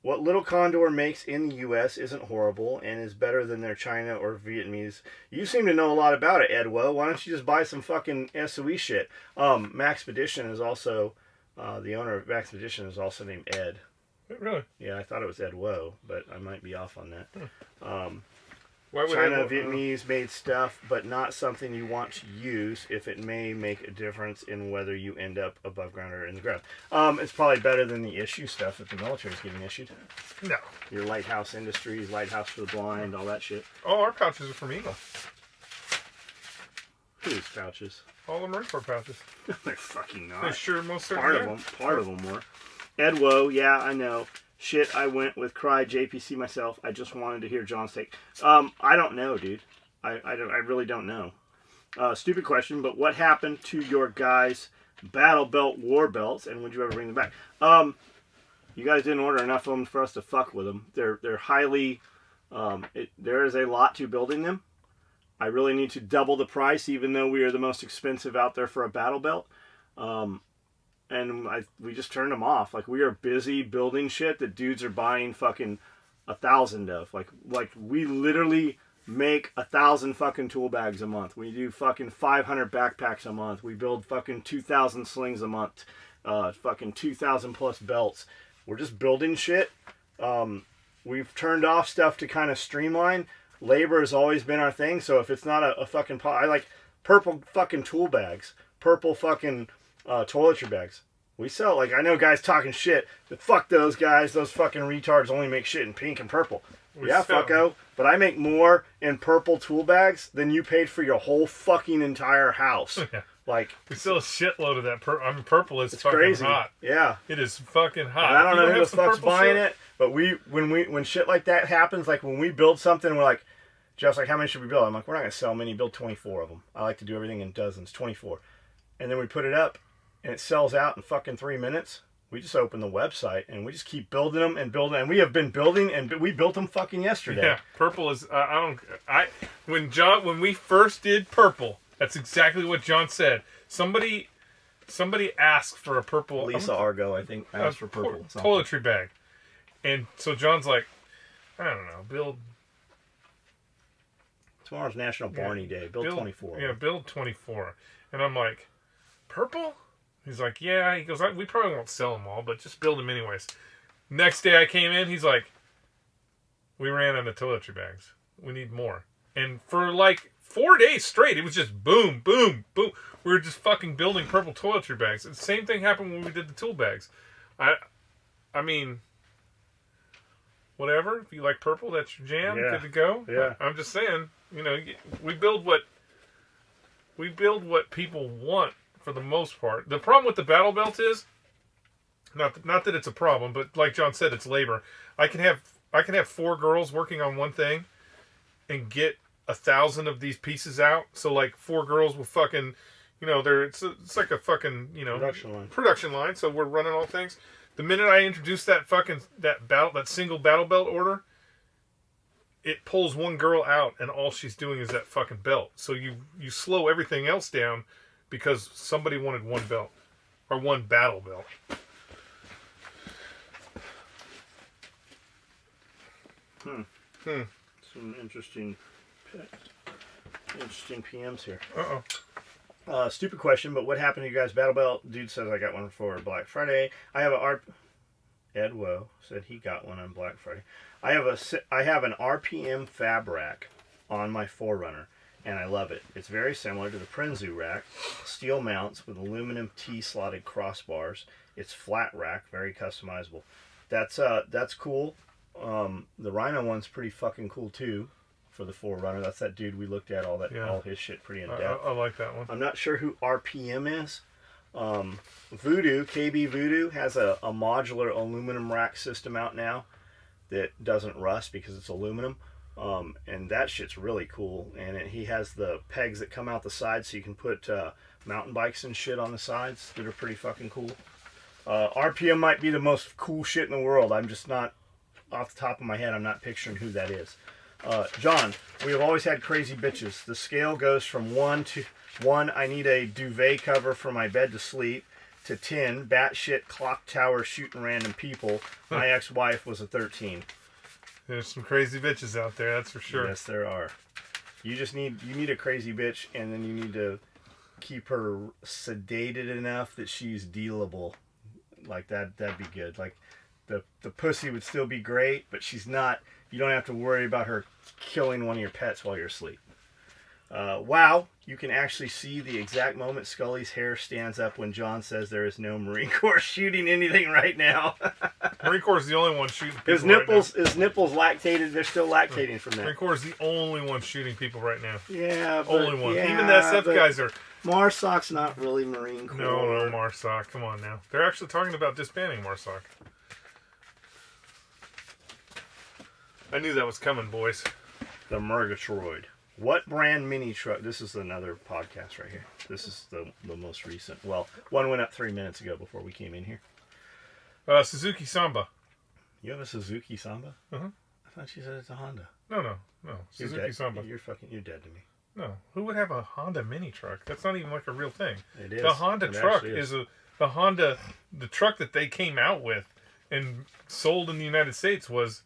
What little Condor makes in the U.S. isn't horrible and is better than their China or Vietnamese. You seem to know a lot about it, Edwo. Why don't you just buy some fucking SOE shit? Maxpedition is also, the owner of Maxpedition is also named Ed. Really? Yeah, I thought it was Edwo, but I might be off on that. Why would China, Vietnamese made stuff, but not something you want to use if it may make a difference in whether you end up above ground or in the ground. It's probably better than the issue stuff that the military is getting issued. No. Your Lighthouse Industries, Lighthouse for the Blind, all that shit. All our pouches are from Eagle. Whose pouches? All the Marine Corps pouches. They're fucking not. They sure most certainly Part of them were. Edwo, yeah, I know. Shit, I went with Cry JPC myself. I just wanted to hear John's take. I don't know, dude. I really don't know. Stupid question, but what happened to your guys' battle belt war belts, and would you ever bring them back? You guys didn't order enough of them for us to fuck with them. They're highly... there is a lot to building them. I really need to double the price, even though we are the most expensive out there for a battle belt. And we just turned them off. Like, we are busy building shit that dudes are buying fucking 1,000 of. Like we literally make 1,000 fucking tool bags a month. We do fucking 500 backpacks a month. We build fucking 2,000 slings a month. Fucking 2,000 plus belts. We're just building shit. We've turned off stuff to kind of streamline. Labor has always been our thing. So if it's not a fucking I like purple fucking tool bags. Purple fucking... toiletry bags. We sell, like, I know guys talking shit, but fuck those guys, those fucking retards only make shit in pink and purple. Fucko, but I make more in purple tool bags than you paid for your whole fucking entire house. Yeah. Like, we sell a shitload of that. Purple is fucking crazy. Hot. Yeah. It is fucking hot. And I don't know who the fuck's buying it, but when shit like that happens, like when we build something, we're like, Jeff's like, how many should we build? I'm like, we're not going to sell many, build 24 of them. I like to do everything in dozens, 24. And then we put it up, and it sells out in fucking 3 minutes. We just open the website and we just keep building them and building. And we have been building, and we built them fucking yesterday. Yeah, purple is. When we first did purple, that's exactly what John said. Somebody asked for a purple. Lisa Argo, I think, asked for purple toiletry bag, and so John's like, I don't know, build. Tomorrow's National Barney Day. Build 24. Yeah, build 24. And I'm like, purple? He's like, yeah. He goes, we probably won't sell them all, but just build them anyways. Next day I came in, he's like, we ran out of toiletry bags. We need more. And for like 4 days straight, it was just boom, boom, boom. We were just fucking building purple toiletry bags. And the same thing happened when we did the tool bags. I mean, whatever. If you like purple, that's your jam. Yeah. Good to go. Yeah. I'm just saying, we build what we build what people want for the most part. The problem with the battle belt is not that it's a problem, but like John said, it's labor. I can have 4 girls working on one thing and get 1,000 of these pieces out. So like 4 girls will fucking, it's like a fucking, production line. So we're running all things. The minute I introduce that single battle belt order, it pulls one girl out and all she's doing is that fucking belt. So you slow everything else down because somebody wanted one belt or one battle belt. Some interesting PMs here. Stupid question, but what happened to you guys' battle belt? Dude says I got one for Black Friday. I have Edwo said he got one on Black Friday. I have an RPM fab rack on my Forerunner, and I love it. It's very similar to the Prenzu rack. Steel mounts with aluminum T-slotted crossbars. It's flat rack, very customizable. That's cool. The Rhino one's pretty fucking cool too. For the Forerunner, that's that dude we looked at all his shit pretty in depth. I like that one. I'm not sure who RPM is. Voodoo, KB Voodoo has a modular aluminum rack system out now that doesn't rust because it's aluminum, and that shit's really cool. And he has the pegs that come out the sides, so you can put mountain bikes and shit on the sides that are pretty fucking cool. RPM might be the most cool shit in the world. I'm just not off the top of my head. I'm not picturing who that is. John, we have always had crazy bitches. The scale goes from 1 to 1, I need a duvet cover for my bed to sleep, to 10, batshit clock tower shooting random people. My ex-wife was a 13. There's some crazy bitches out there, that's for sure. Yes, there are. You need a crazy bitch, and then you need to keep her sedated enough that she's dealable. Like that'd be good. Like the pussy would still be great, but she's not. You don't have to worry about her killing one of your pets while you're asleep. Wow, you can actually see the exact moment Skully's hair stands up when John says there is no Marine Corps shooting anything right now. Marine Corps is the only one shooting people his nipples lactated. They're still lactating from that. Marine Corps is the only one shooting people right now. Yeah, but, only one. Yeah, even the SF guys are. MARSOC's not really Marine Corps. No, MARSOC. Come on now. They're actually talking about disbanding MARSOC. I knew that was coming, boys. The Murgatroyd. What brand mini truck? This is another podcast right here. This is the most recent. Well, one went up 3 minutes ago before we came in here. Suzuki Samba. You have a Suzuki Samba? Uh-huh. I thought you said it's a Honda. No. Suzuki Samba. You're dead to me. No. Who would have a Honda mini truck? That's not even like a real thing. It is. The Honda truck is the truck that they came out with and sold in the United States was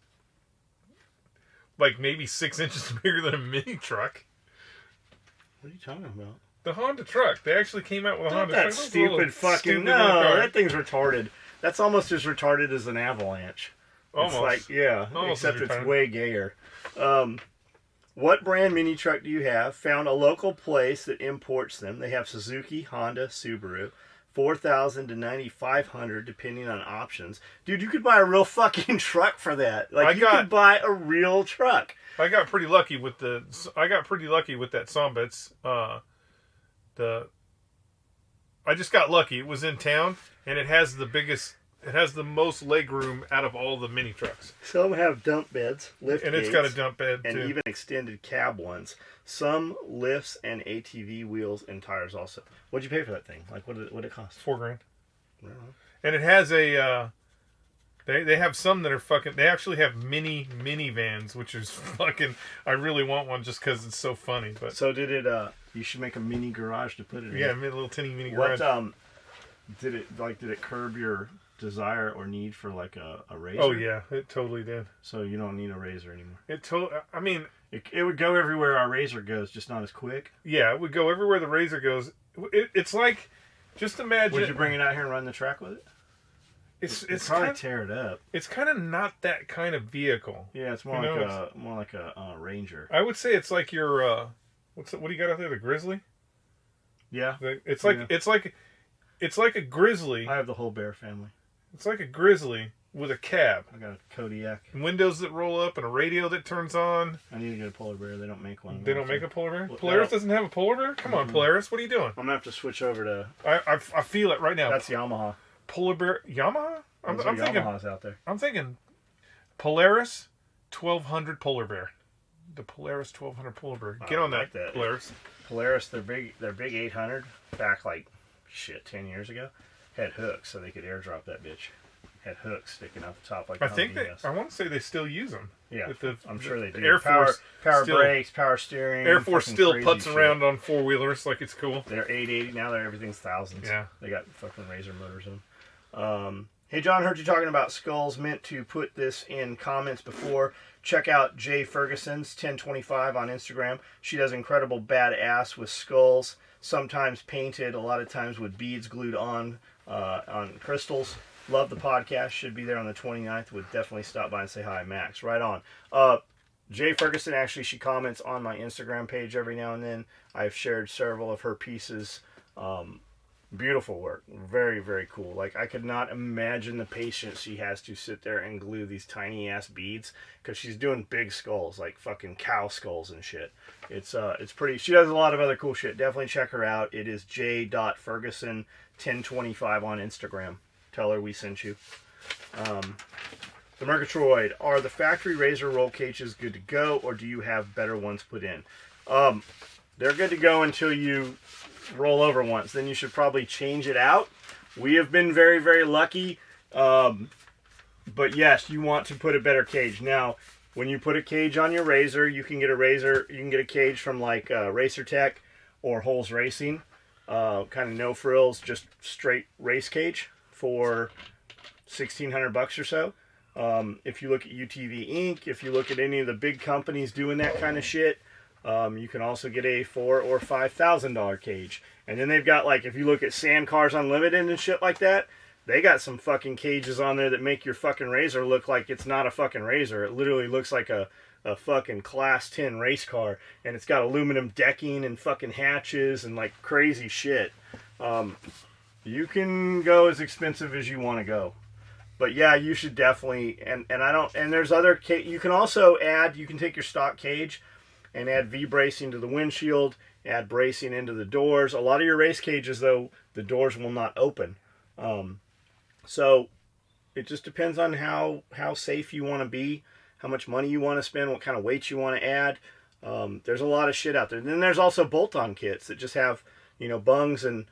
like maybe 6 inches bigger than a mini truck. What are you talking about? The Honda truck. They actually came out with a Honda that truck. Stupid fucking no. That thing's retarded. That's almost as retarded as an Avalanche. Almost. It's like, yeah, almost except it's way gayer. What brand mini truck do you have? Found a local place that imports them. They have Suzuki, Honda, Subaru. 4,000 to 9,500 depending on options. Dude, you could buy a real fucking truck for that. Like you could buy a real truck. I got pretty lucky with that Samba. It's I just got lucky. It was in town and it has the most leg room out of all the mini trucks. Some have dump beds, lift and gates, it's got a dump bed and too. Even extended cab ones. Some lifts and ATV wheels and tires also. What'd you pay for that thing? Like what did it cost? $4,000. And it has a they have some that are fucking. They actually have minivans, which is fucking. I really want one just because it's so funny. But so did it? You should make a mini garage to put it in. Yeah, a little tinny mini garage. What did it curb your desire or need for like a razor? Oh yeah, it totally did. So you don't need a razor anymore. I mean, it would go everywhere our razor goes, just not as quick. Yeah, it would go everywhere the razor goes. It's like, just imagine. Would you bring it out here and run the track with it? It's probably tear it up. It's kind of not that kind of vehicle. Yeah, it's more like a Ranger. I would say it's like your what do you got out there? The Grizzly. Yeah, it's like a Grizzly. I have the whole bear family. It's like a Grizzly, with a cab. I got a Kodiak. Windows that roll up and a radio that turns on. I need to get a polar bear. They don't make one. They don't make a polar bear? Polaris doesn't have a polar bear? Come on, Polaris. What are you doing? I'm going to have to switch over to... I feel it right now. That's Yamaha. Polar bear... Yamaha? I'm thinking... Yamahas out there. I'm thinking Polaris 1200 polar bear. The Polaris 1200 polar bear. Get on that, Polaris. Polaris, their big 800, back 10 years ago, had hooks so they could airdrop that bitch. Had hooks sticking out the top like I want to say they still use them. Yeah, I'm sure they do. Air Force power brakes, power steering. Air Force still putts around on four-wheelers like it's cool. They're 880 now. Everything's thousands. Yeah, they got fucking Razor motors in them. Hey John, heard you talking about skulls. Meant to put this in comments before. Check out Jay Ferguson's 1025 on Instagram. She does incredible badass with skulls. Sometimes painted, a lot of times with beads glued on crystals. Love the podcast. Should be there on the 29th. Would definitely stop by and say hi, Max. Right on. Jay Ferguson, actually, she comments on my Instagram page every now and then. I've shared several of her pieces. Beautiful work. Very, very cool. Like, I could not imagine the patience she has to sit there and glue these tiny-ass beads, because she's doing big skulls, like fucking cow skulls and shit. It's pretty... She does a lot of other cool shit. Definitely check her out. It is j.ferguson1025 on Instagram. Tell her we sent you. The Murgatroyd. Are the factory razor roll cages good to go, or do you have better ones put in? They're good to go until you roll over once. Then you should probably change it out. We have been very, very lucky. But yes, you want to put a better cage. Now, when you put a cage on your razor, you can get a cage from like Racer Tech or Holes Racing. Kind of no frills, just straight race cage for $1,600 or so. If you look at UTV Inc., if you look at any of the big companies doing that kind of shit, you can also get a $4,000 or $5,000 cage. And then they've got, like, if you look at Sand Cars Unlimited and shit like that, they got some fucking cages on there that make your fucking razor look like it's not a fucking razor. It literally looks like a fucking Class 10 race car. And it's got aluminum decking and fucking hatches and, like, crazy shit. You can go as expensive as you want to go. But yeah, you should definitely, and there's other, you can also add, you can take your stock cage and add V-bracing to the windshield, add bracing into the doors. A lot of your race cages, though, the doors will not open. So it just depends on how safe you want to be, how much money you want to spend, what kind of weight you want to add. There's a lot of shit out there. Then there's also bolt-on kits that just have, bungs and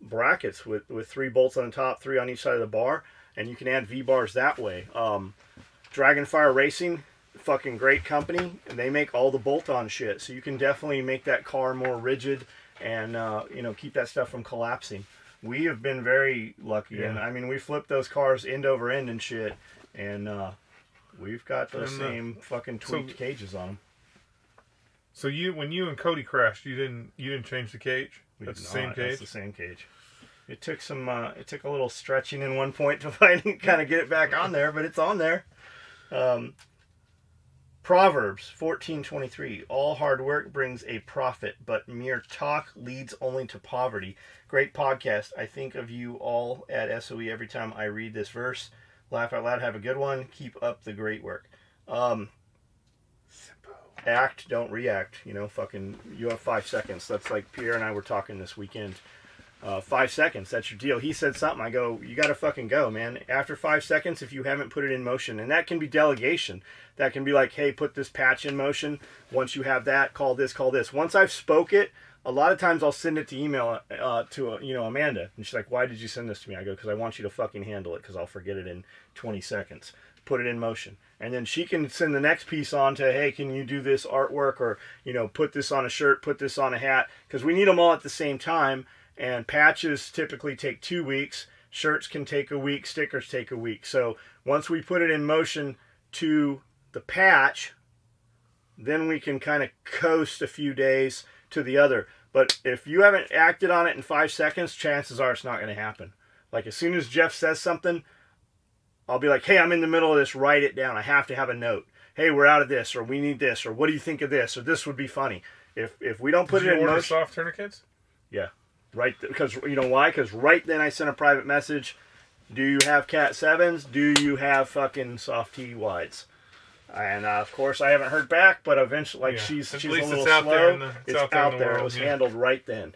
brackets with 3 bolts on the top, 3 on each side of the bar, and you can add V-bars that way. Dragonfire Racing, fucking great company, and they make all the bolt-on shit, so you can definitely make that car more rigid and keep that stuff from collapsing. We have been very lucky, and I mean, we flipped those cars end over end and shit, and we've got those same fucking tweaked cages on them. So when you and Cody crashed, you didn't change the cage? That's the same cage? That's the same cage. It took it took a little stretching in one point to finally kind of get it back on there, but it's on there. Proverbs 14:23. All hard work brings a profit, but mere talk leads only to poverty. Great podcast. I think of you all at SOE every time I read this verse. Laugh out loud. Have a good one. Keep up the great work. Act, don't react. You have 5 seconds. That's like Pierre and I were talking this weekend. 5 seconds, that's your deal. He said something, I go, you gotta fucking go, man. After 5 seconds, if you haven't put it in motion, and that can be delegation. That can be like, hey, put this patch in motion. Once you have that, call this. Once I've spoke it, a lot of times I'll send it to email to Amanda, and she's like, why did you send this to me? I go, because I want you to fucking handle it, because I'll forget it in 20 seconds. Put it in motion. And then she can send the next piece on to, hey, can you do this artwork, or, put this on a shirt, put this on a hat, because we need them all at the same time. And patches typically take 2 weeks. Shirts can take a week. Stickers take a week. So once we put it in motion to the patch, then we can kind of coast a few days to the other. But if you haven't acted on it in 5 seconds, chances are it's not going to happen. Like, as soon as Jeff says something, I'll be like, hey, I'm in the middle of this. Write it down. I have to have a note. Hey, we're out of this, or we need this, or what do you think of this, or this would be funny. If we don't put it in motion... Did you order soft tourniquets? Yeah. Right, because you know why? Because right then I sent a private message Do you have Cat 7s? Do you have fucking soft T wides? And of course, I haven't heard back, but eventually, like she's a little slow. It's out there. It was handled right then.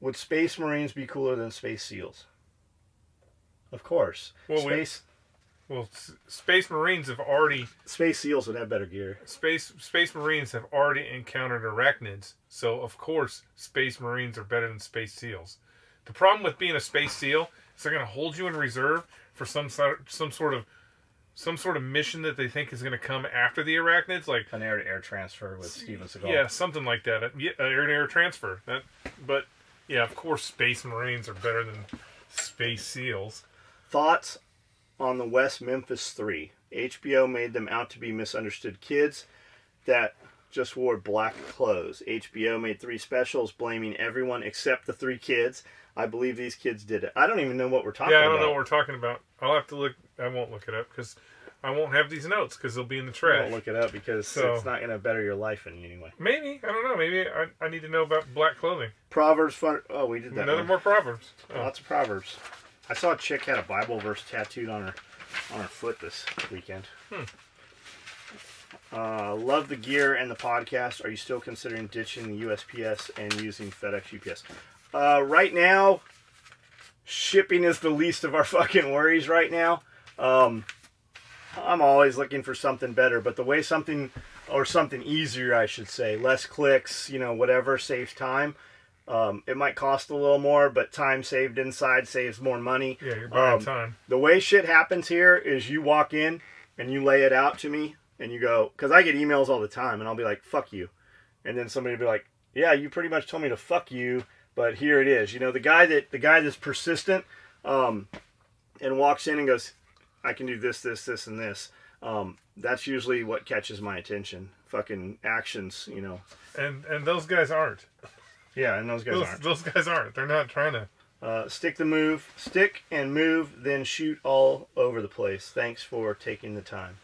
Would Space Marines be cooler than Space Seals? Of course. Well, Space Marines have already... Space Seals would have better gear. Space Marines have already encountered arachnids, so of course Space Marines are better than Space Seals. The problem with being a Space Seal is they're going to hold you in reserve for some sort of mission that they think is going to come after the arachnids, like an air-to-air transfer with Steven Seagal. Yeah, something like that. Air-to-air transfer. But yeah, of course, Space Marines are better than Space Seals. Thoughts on the West Memphis 3? HBO made them out to be misunderstood kids that just wore black clothes. HBO made 3 specials blaming everyone except the 3 kids. I believe these kids did it. I don't even know what we're talking about. Yeah, I don't know what we're talking about. I'll have to look. I won't look it up because I won't have these notes because they'll be in the trash. I won't look it up because it's not going to better your life in any way. Maybe. I don't know. Maybe I need to know about black clothing. Proverbs. Oh, we did that. Another more Proverbs. Oh. Lots of Proverbs. I saw a chick had a Bible verse tattooed on her foot this weekend. Love the gear and the podcast. Are you still considering ditching the USPS and using FedEx UPS? Right now, shipping is the least of our fucking worries right now. I'm always looking for something better, but the way something easier, I should say, less clicks, whatever, saves time. It might cost a little more, but time saved inside saves more money. Yeah, you're buying time. The way shit happens here is you walk in and you lay it out to me and you go, because I get emails all the time and I'll be like, fuck you. And then somebody will be like, yeah, you pretty much told me to fuck you, but here it is. The guy that's persistent and walks in and goes, I can do this, this, this, and this. That's usually what catches my attention. Fucking actions, And those guys aren't. Yeah, and those guys aren't. Those guys aren't. They're not trying to... Stick and move, then shoot all over the place. Thanks for taking the time.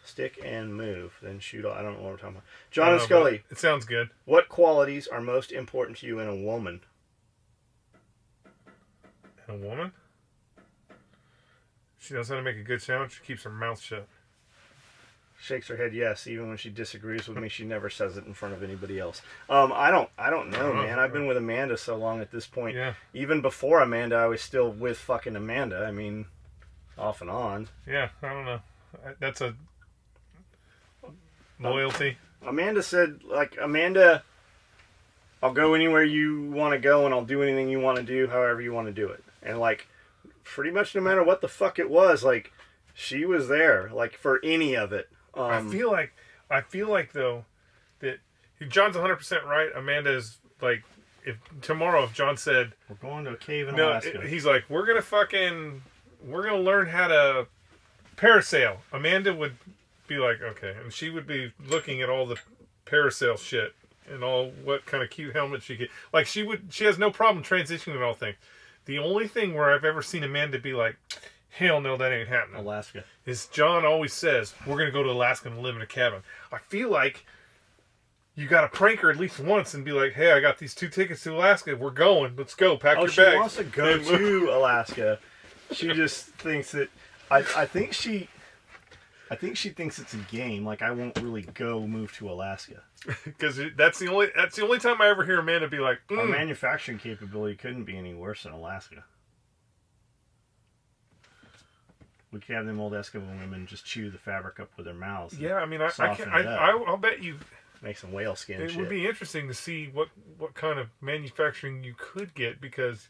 Stick and move, then shoot all... I don't know what we're talking about. John Skully. It sounds good. What qualities are most important to you in a woman? In a woman? She knows how to make a good sandwich. She keeps her mouth shut. Shakes her head yes. Even when she disagrees with me, she never says it in front of anybody else. I don't know, man. I've been with Amanda so long at this point. Yeah. Even before Amanda, I was still with fucking Amanda. I mean, off and on. Yeah, I don't know. That's a loyalty. Amanda said, Amanda, I'll go anywhere you want to go and I'll do anything you want to do, however you want to do it. And, pretty much no matter what the fuck it was, she was there, for any of it. I feel like though that John's 100% right. Amanda is if John said we're going to a cave in Alaska, he's like we're gonna learn how to parasail. Amanda would be like okay, and she would be looking at all the parasail shit and all what kind of cute helmet she could she has no problem transitioning at all things. The only thing where I've ever seen Amanda be like, hell no, that ain't happening. Alaska. Is John always says, we're going to go to Alaska and live in a cabin. I feel like you got to prank her at least once and be like, hey, I got these 2 tickets to Alaska. We're going. Let's go. Pack your bags. She wants to go to Alaska. She just thinks that... I think she thinks it's a game. I won't really move to Alaska. Because that's the only time I ever hear Amanda be like, Our manufacturing capability couldn't be any worse than Alaska. We could have them old Eskimo women just chew the fabric up with their mouths. Yeah, I mean, I'll bet you... Make some whale skin It would be interesting to see what kind of manufacturing you could get, because...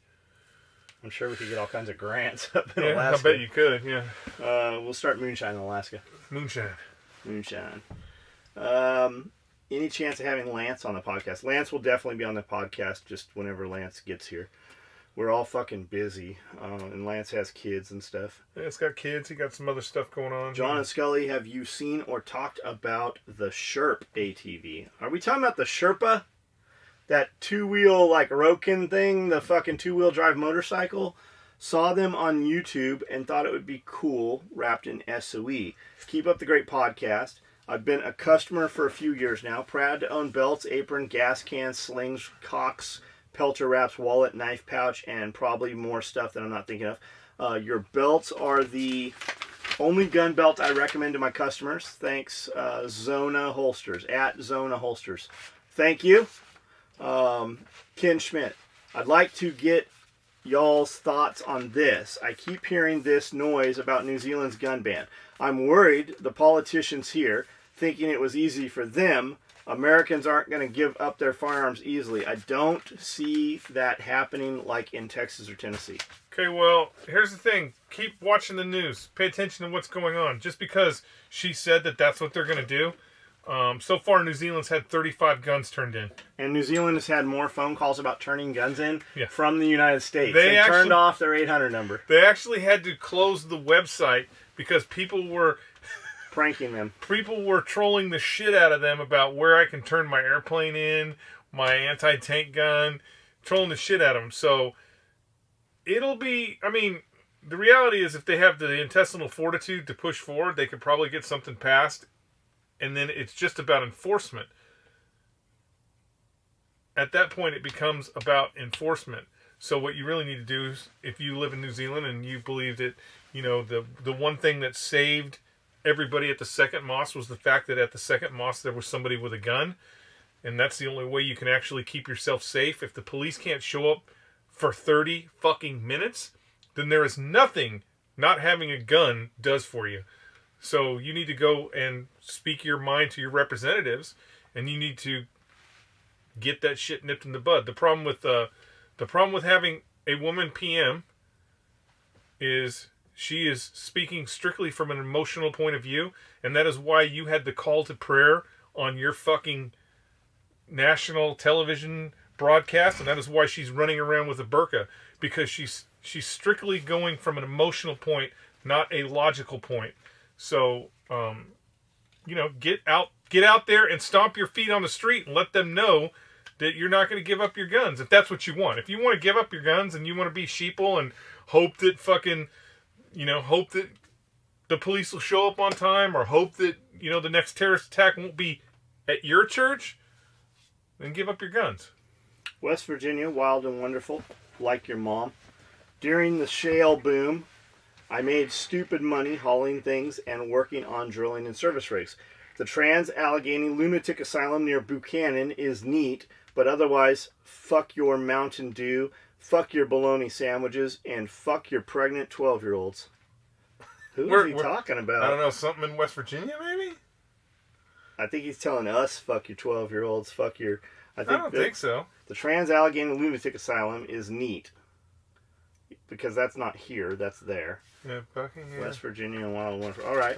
I'm sure we could get all kinds of grants up in Alaska. I bet you could, yeah. We'll start moonshine in Alaska. Moonshine. Any chance of having Lance on the podcast? Lance will definitely be on the podcast just whenever Lance gets here. We're all fucking busy, and Lance has kids and stuff. Yeah, it's got kids. He got some other stuff going on. John and Skully, have you seen or talked about the Sherp ATV? Are we talking about the Sherpa? That 2-wheel, Rokin thing, the fucking 2-wheel drive motorcycle? Saw them on YouTube and thought it would be cool wrapped in SOE. Keep up the great podcast. I've been a customer for a few years now. Proud to own belts, apron, gas cans, slings, cocks, pelter wraps, wallet, knife pouch, and probably more stuff that I'm not thinking of. Your belts are the only gun belt I recommend to my customers. Thanks, Zona Holsters, at Zona Holsters. Thank you, Ken Schmidt. I'd like to get y'all's thoughts on this. I keep hearing this noise about New Zealand's gun ban. I'm worried the politicians here, thinking it was easy for them, Americans aren't going to give up their firearms easily. I don't see that happening like in Texas or Tennessee. Okay, well, here's the thing. Keep watching the news. Pay attention to what's going on. Just because she said that that's what they're going to do, so far New Zealand's had 35 guns turned in. And New Zealand has had more phone calls about turning guns in from the United States. They actually turned off their 800 number. They actually had to close the website because people were pranking them. People were trolling the shit out of them about where I can turn my airplane in, my anti-tank gun, trolling the shit out of them. So it'll be, I mean, the reality is if they have the intestinal fortitude to push forward, they could probably get something passed. And then it's just about enforcement. At that point, it becomes about enforcement. So what you really need to do is, if you live in New Zealand and you believe that, you know, the one thing that saved everybody at the second mosque was the fact that at the second mosque there was somebody with a gun, and that's the only way you can actually keep yourself safe. If the police can't show up for 30 fucking minutes, then there is nothing not having a gun does for you. So you need to go and speak your mind to your representatives, and you need to get that shit nipped in the bud. The problem with having a woman PM is she is speaking strictly from an emotional point of view, and that is why you had the call to prayer on your fucking national television broadcast, and that is why she's running around with a burqa, because she's strictly going from an emotional point, not a logical point. So, you know, get out there and stomp your feet on the street and let them know that you're not going to give up your guns, if that's what you want. If you want to give up your guns and you want to be sheeple and hope that hope that the police will show up on time, or hope that, you know, the next terrorist attack won't be at your church, then give up your guns. West Virginia, wild and wonderful, like your mom. During the shale boom, I made stupid money hauling things and working on drilling and service rigs. The Trans-Allegheny Lunatic Asylum near Buchanan is neat, but otherwise, fuck your Mountain Dew, fuck your bologna sandwiches, and fuck your pregnant 12-year-olds. Who is he talking about? I don't know, something in West Virginia, maybe? I think he's telling us, fuck your 12-year-olds, fuck your... I don't think so. The Trans-Allegheny Lunatic Asylum is neat. Because that's not here, that's there. Yeah, fucking yeah. West Virginia and Wild and Wonderful. All right.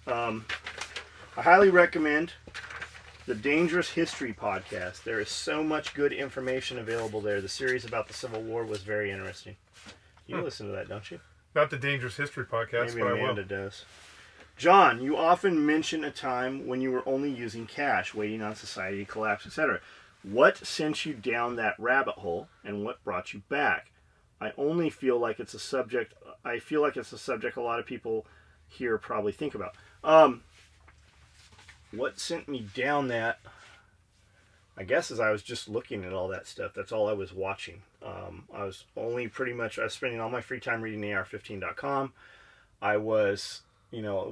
I highly recommend the Dangerous History podcast. There is so much good information available there. The series about the Civil War was very interesting. You listen to that, don't you? Not the Dangerous History podcast, Maybe but Amanda does. John, you often mention a time when you were only using cash, waiting on society to collapse, etc. What sent you down that rabbit hole, and what brought you back? I feel like it's a subject a lot of people here probably think about. What sent me down that, I guess, is I was just looking at all that stuff. That's all I was watching. I was spending all my free time reading AR15.com. I was,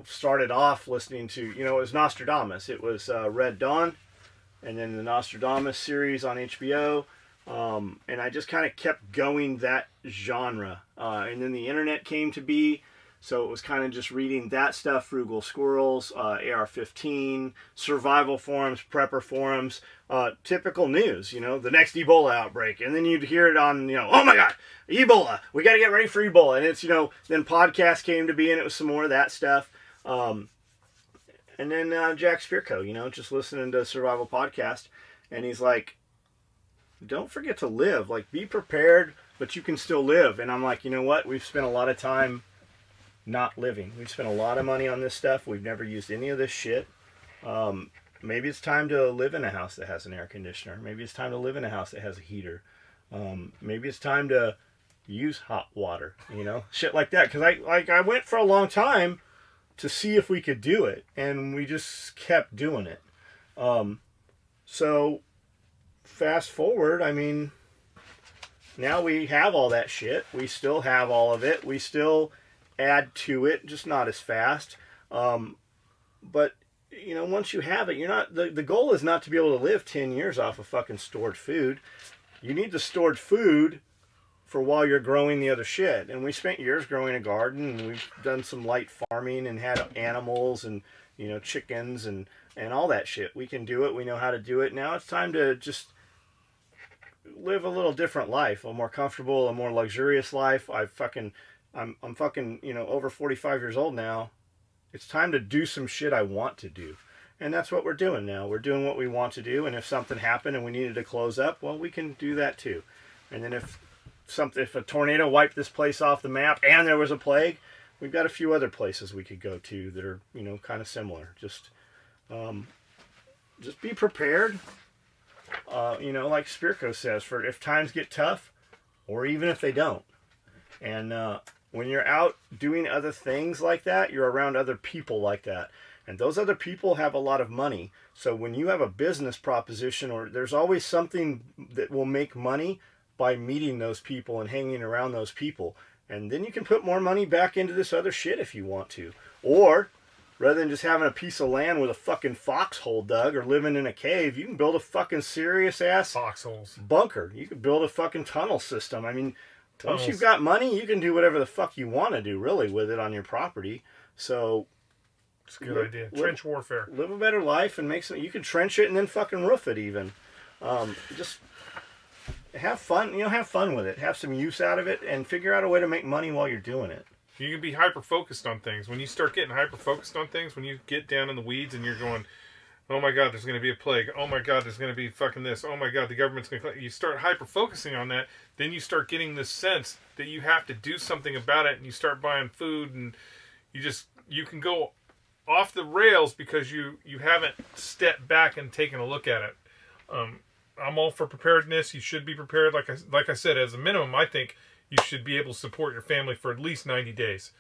started off listening to, it was Nostradamus. It was Red Dawn, and then the Nostradamus series on HBO. And I just kind of kept going that genre. And then the internet came to be, so it was kind of just reading that stuff, Frugal Squirrels, AR-15, survival forums, prepper forums, typical news, the next Ebola outbreak. And then you'd hear it on, oh my God, Ebola, we got to get ready for Ebola. And it's, then podcasts came to be, and it was some more of that stuff. And then Jack Spirko, just listening to a survival podcast. And he's like, don't forget to live. Like, be prepared, but you can still live. And I'm like, you know what? We've spent a lot of time not living. We've spent a lot of money on this stuff. We've never used any of this shit. Maybe it's time to live in a house that has an air conditioner. Maybe it's time to live in a house that has a heater. Maybe it's time to use hot water, shit like that. Because I went for a long time to see if we could do it, and we just kept doing it. So fast forward, now we have all that shit. We still have all of it. We still add to it, just not as fast. But once you have it, you're not. The goal is not to be able to live 10 years off of fucking stored food. You need the stored food for while you're growing the other shit. And we spent years growing a garden, and we've done some light farming and had animals and chickens and all that shit. We can do it. We know how to do it. Now it's time to just live a little different life, a more comfortable, a more luxurious life. I'm fucking over 45 years old now. It's time to do some shit I want to do. And that's what we're doing now. We're doing what we want to do. And if something happened and we needed to close up, well, we can do that too. And then if a tornado wiped this place off the map and there was a plague, we've got a few other places we could go to that are, kind of similar. Just be prepared. Like Spirko says, for if times get tough, or even if they don't. And when you're out doing other things like that, you're around other people like that. And those other people have a lot of money. So when you have a business proposition, or there's always something that will make money by meeting those people and hanging around those people. And then you can put more money back into this other shit if you want to. Or, rather than just having a piece of land with a fucking foxhole dug or living in a cave, you can build a fucking serious ass foxholes bunker. You can build a fucking tunnel system. I mean, once you've got money, you can do whatever the fuck you want to do, really, with it on your property. So, it's a good idea. Trench warfare. Live a better life and make some. You can trench it and then fucking roof it even. Just have fun. Have fun with it. Have some use out of it, and figure out a way to make money while you're doing it. You can be hyper focused on things. When you start getting hyper focused on things, when you get down in the weeds and you're going, oh my God, there's going to be a plague. Oh my God, there's going to be fucking this. Oh my God, the government's going to. You start hyper focusing on that. Then you start getting this sense that you have to do something about it, and you start buying food, and you can go off the rails because you haven't stepped back and taken a look at it. I'm all for preparedness. You should be prepared. Like I said, as a minimum, I think you should be able to support your family for at least 90 days.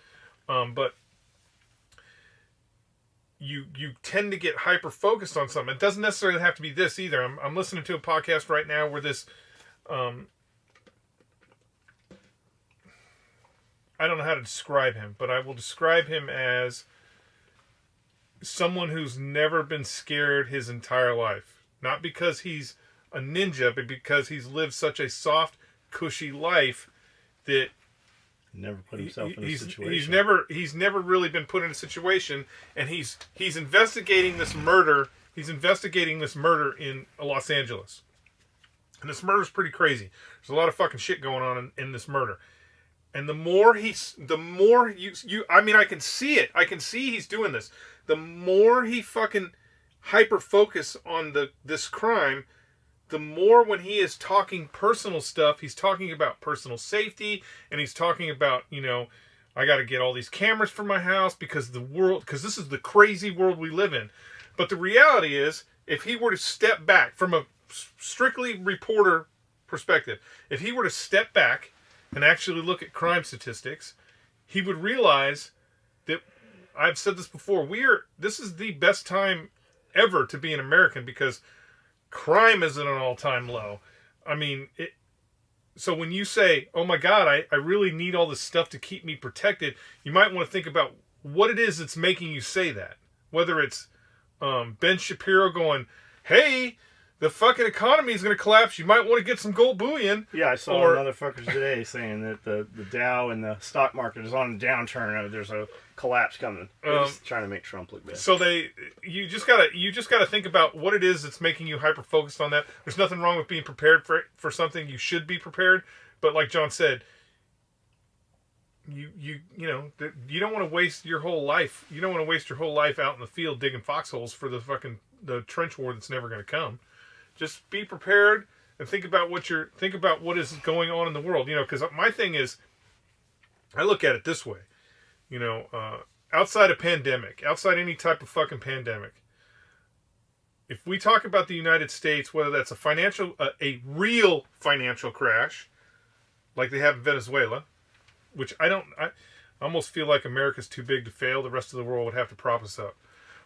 But you tend to get hyper focused on something. It doesn't necessarily have to be this either. I'm listening to a podcast right now where this I don't know how to describe him, but I will describe him as someone who's never been scared his entire life. Not because he's a ninja, but because he's lived such a soft, cushy life that never put himself in a situation. He's never really been put in a situation, and he's investigating this murder. He's investigating this murder in Los Angeles, and this murder's pretty crazy. There's a lot of fucking shit going on in this murder. And the more I mean, I can see it. I can see he's doing this. The more he fucking hyper focus on this crime, the more when he is talking personal stuff, he's talking about personal safety, and he's talking about, I got to get all these cameras for my house because this is the crazy world we live in. But the reality is, if he were to step back from a strictly reporter perspective, if he were to step back and actually look at crime statistics, he would realize that, I've said this before, this is the best time ever to be an American because crime is at an all-time low. I mean, so when you say, oh my God, I really need all this stuff to keep me protected, you might want to think about what it is that's making you say that. Whether it's Ben Shapiro going, hey, the fucking economy is going to collapse. You might want to get some gold bullion. Yeah, I saw motherfuckers today saying that the Dow and the stock market is on a downturn. There's a collapse coming. They're just trying to make Trump look bad. So you just gotta think about what it is that's making you hyper focused on that. There's nothing wrong with being prepared for something. You should be prepared, but like John said, you don't want to waste your whole life. You don't want to waste your whole life out in the field digging foxholes for the trench war that's never going to come. Just be prepared and think about what is going on in the world. Because my thing is, I look at it this way. Outside a pandemic, outside any type of fucking pandemic, if we talk about the United States, whether that's a real financial crash, like they have in Venezuela, which I almost feel like America's too big to fail. The rest of the world would have to prop us up.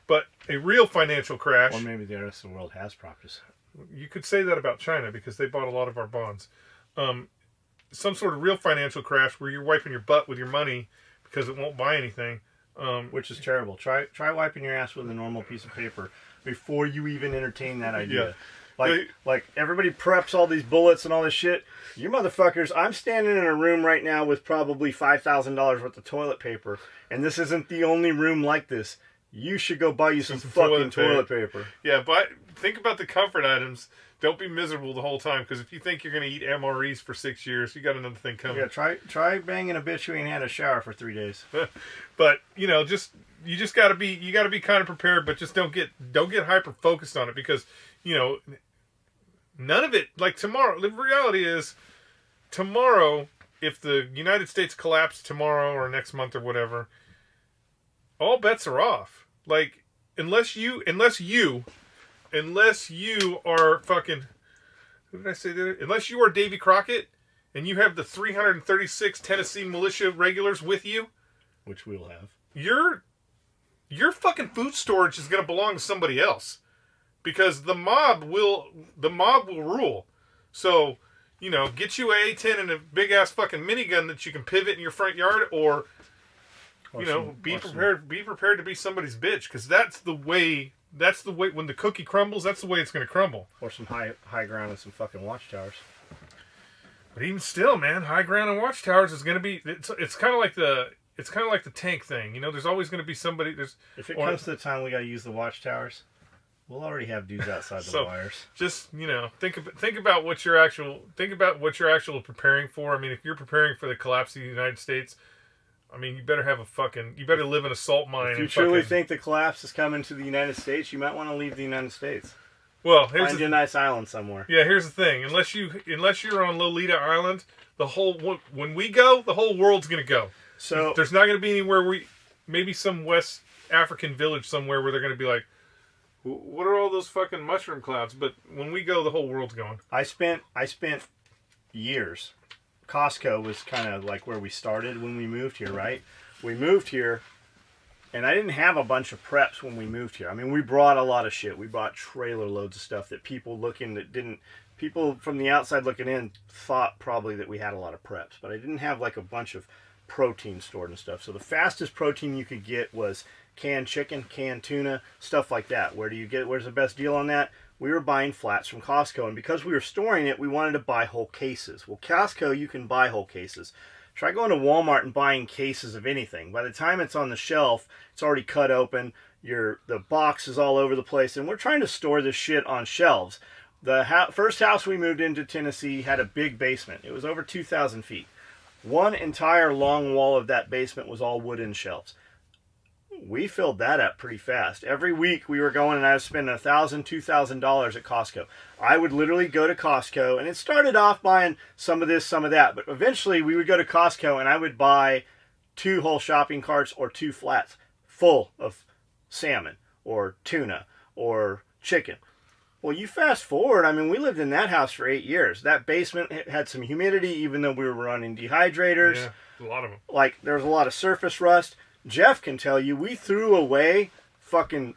But a real financial crash... Or maybe the rest of the world has propped us up. You could say that about China because they bought a lot of our bonds. some sort of real financial crash where you're wiping your butt with your money because it won't buy anything. Which is terrible. Try wiping your ass with a normal piece of paper before you even entertain that idea. Yeah. Like everybody preps all these bullets and all this shit. You motherfuckers, I'm standing in a room right now with probably $5,000 worth of toilet paper, and this isn't the only room like this. You should go buy you some fucking toilet paper. Yeah, but think about the comfort items. Don't be miserable the whole time, because if you think you're going to eat MREs for 6 years, you got another thing coming. Yeah, try banging a bitch who ain't had a shower for 3 days. But you just got to be kind of prepared, but just don't get hyper focused on it, because none of it, like tomorrow. The reality is, tomorrow, if the United States collapsed tomorrow or next month or whatever, all bets are off. Like unless you are fucking, who did I say that? Unless you are Davy Crockett and you have the 336 Tennessee militia regulars with you, which we'll have, your fucking food storage is going to belong to somebody else, because the mob will rule. So, get you a A-10 and a big ass fucking minigun that you can pivot in your front yard, or be prepared to be somebody's bitch, because that's the way when the cookie crumbles, that's the way it's going to crumble. Or some high ground and some fucking watchtowers. But even still, man, high ground and watchtowers is going to be, it's kind of like the tank thing. There's always going to be somebody. If it comes to the time we got to use the watchtowers, we'll already have dudes outside the wires. Just think about what you're actually preparing for. I mean, if you're preparing for the collapse of the United States, I mean, you better live in a salt mine. If you truly think the collapse is coming to the United States, you might want to leave the United States. Well, find a nice island somewhere. Yeah, here's the thing. Unless you're on Lolita Island, when we go, the whole world's gonna go. So there's not gonna be anywhere maybe some West African village somewhere where they're gonna be like, what are all those fucking mushroom clouds? But when we go, the whole world's going. I spent years. Costco was kind of like where we started when we moved here, right? We moved here, and I didn't have a bunch of preps when we moved here. I mean, we brought a lot of shit. We brought trailer loads of stuff that people from the outside looking in thought probably that we had a lot of preps. But I didn't have like a bunch of protein stored and stuff. So the fastest protein you could get was canned chicken, canned tuna, stuff like that. Where's the best deal on that? We were buying flats from Costco, and because we were storing it, we wanted to buy whole cases. Well, Costco, you can buy whole cases. Try going to Walmart and buying cases of anything. By the time it's on the shelf, it's already cut open. The box is all over the place, and we're trying to store this shit on shelves. The first house we moved into Tennessee had a big basement. It was over 2,000 feet. One entire long wall of that basement was all wooden shelves. We filled that up pretty fast. Every week we were going, and I was spending $1,000, $2,000 at Costco. I would literally go to Costco, and it started off buying some of this, some of that, but eventually we would go to Costco and I would buy 2 whole shopping carts or 2 flats full of salmon or tuna or chicken. Well, you fast forward, I mean, we lived in that house for 8 years. That basement had some humidity, even though we were running dehydrators. Yeah, a lot of them. Like, there was a lot of surface rust. Jeff can tell you, we threw away fucking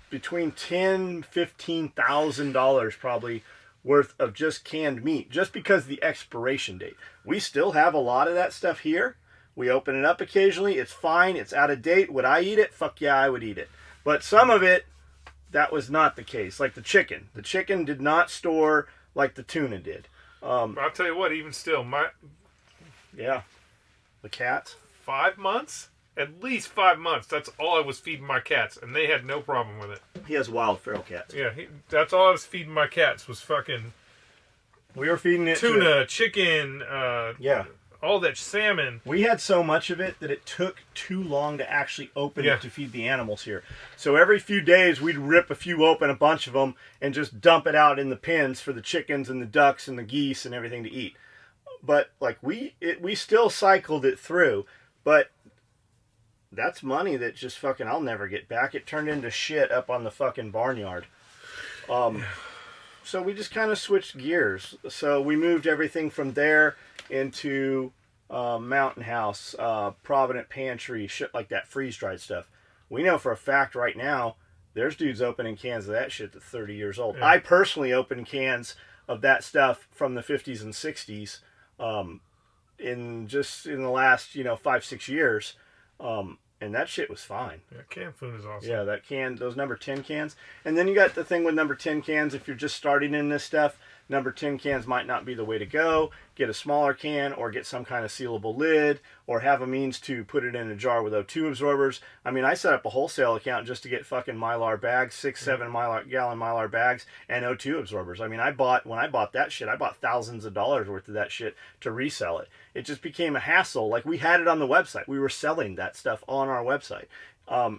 between $10,000, $15,000 probably worth of just canned meat, just because of the expiration date. We still have a lot of that stuff here. We open it up occasionally. It's fine. It's out of date. Would I eat it? Fuck yeah, I would eat it. But some of it, that was not the case. Like the chicken. The chicken did not store like the tuna did. I'll tell you what, even still, the cats. 5 months? At least 5 months. That's all I was feeding my cats, and they had no problem with it. He has wild feral cats. Yeah, that's all I was feeding my cats was fucking. We were feeding it tuna, chicken, all that salmon. We had so much of it that it took too long to actually open it to feed the animals here. So every few days we'd rip a few open, a bunch of them, and just dump it out in the pens for the chickens and the ducks and the geese and everything to eat. But like we still cycled it through, but that's money that just fucking I'll never get back. It turned into shit up on the fucking barnyard. So we just kind of switched gears. So we moved everything from there into Mountain House, Provident Pantry, shit like that, freeze-dried stuff. We know for a fact right now, there's dudes opening cans of that shit that's 30 years old. Yeah. I personally open cans of that stuff from the 50s and 60s in the last 5-6 years, and that shit was fine. Yeah, canned food is awesome. Yeah, those number 10 cans, and then you got the thing with number 10 cans. If you're just starting in this stuff, number 10 cans might not be the way to go. Get a smaller can, or get some kind of sealable lid, or have a means to put it in a jar with O2 absorbers. I mean, I set up a wholesale account just to get fucking Mylar bags, 6-7 gallon Mylar bags, and O2 absorbers. I mean, when I bought that shit, I bought thousands of dollars worth of that shit to resell it. It just became a hassle. Like, we had it on the website. We were selling that stuff on our website.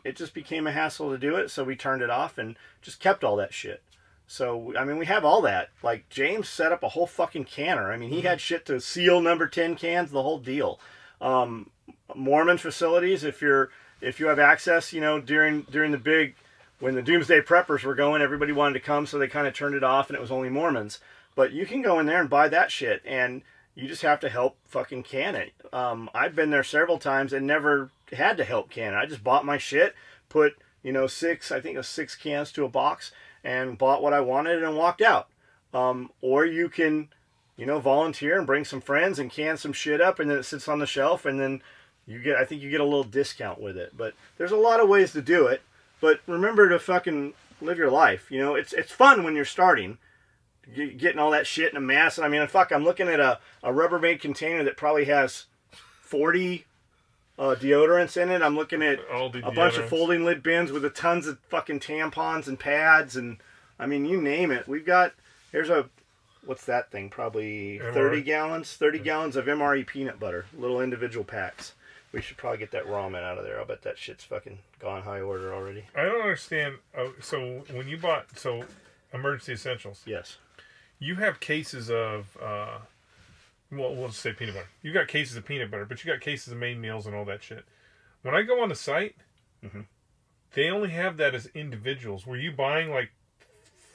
It just became a hassle to do it, so we turned it off and just kept all that shit. So, I mean, we have all that. Like, James set up a whole fucking canner. I mean, he had shit to seal number 10 cans, the whole deal. Mormon facilities, if you have access, during the big, when the Doomsday Preppers were going, everybody wanted to come, so they kind of turned it off, and it was only Mormons. But you can go in there and buy that shit, and you just have to help fucking can it. I've been there several times and never had to help can it. I just bought my shit, put, 6 cans to a box, and bought what I wanted and walked out. Or you can, volunteer and bring some friends and can some shit up, and then it sits on the shelf, and then I think you get a little discount with it. But there's a lot of ways to do it. But remember to fucking live your life. It's fun when you're starting, getting all that shit in a mass. And I mean, I'm looking at a Rubbermaid container that probably has 40 deodorants in it. I'm looking at a bunch of folding lid bins with tons of fucking tampons and pads, and I mean, you name it. Here's what's that thing? Probably 30 gallons of MRE peanut butter, little individual packs. We should probably get that ramen out of there. I'll bet that shit's fucking gone high order already. I don't understand. So when you bought emergency essentials, yes, you have cases of. We'll just say peanut butter. You got cases of peanut butter, but you got cases of main meals and all that shit. When I go on the site, they only have that as individuals. Were you buying like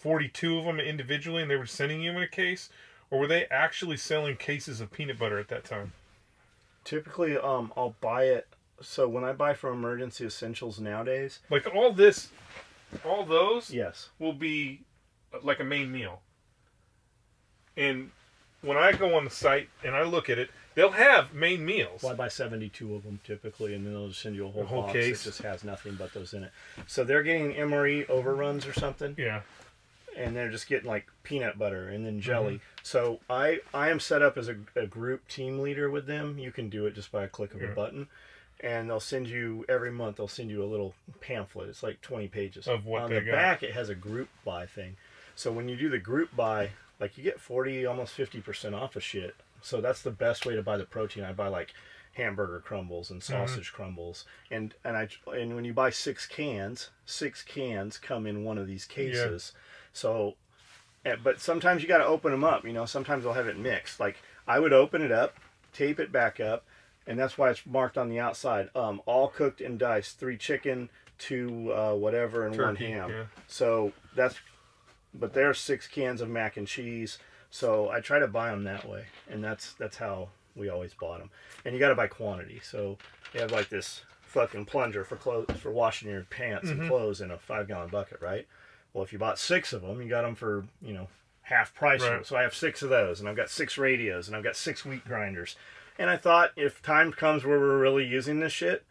42 of them individually and they were sending you in a case? Or were they actually selling cases of peanut butter at that time? Typically, I'll buy it. So when I buy from Emergency Essentials nowadays... Like all those yes, will be like a main meal. And... when I go on the site and I look at it, they'll have main meals. Well, I buy 72 of them typically, and then they'll just send you a whole box case. that just has nothing but those in it. So they're getting MRE overruns or something. Yeah. And they're just getting like peanut butter and then jelly. So I am set up as a group team leader with them. You can do it just by a click of a button. And they'll send you, every month, they'll send you a little pamphlet. It's like 20 pages. Of what on they the got. back, it has a group buy thing. So when you do the group buy... like, you get 40, almost 50% off of shit. So that's the best way to buy the protein. I buy, like, hamburger crumbles and sausage crumbles. And when you buy 6 cans come in one of these cases. Yeah. So, but sometimes you got to open them up. Sometimes they'll have it mixed. Like, I would open it up, tape it back up, and that's why it's marked on the outside. All cooked and diced. 3 chicken, 2 whatever, and turkey, 1 ham. Yeah. So that's... but there's 6 cans of mac and cheese, so I try to buy them that way, and that's how we always bought them. And you got to buy quantity, so you have like this fucking plunger for washing your pants and clothes in a 5-gallon bucket, right? Well, if you bought 6 of them, you got them for half price. Right. So I have 6 of those, and I've got 6 radios, and I've got 6 wheat grinders. And I thought if time comes where we're really using this shit,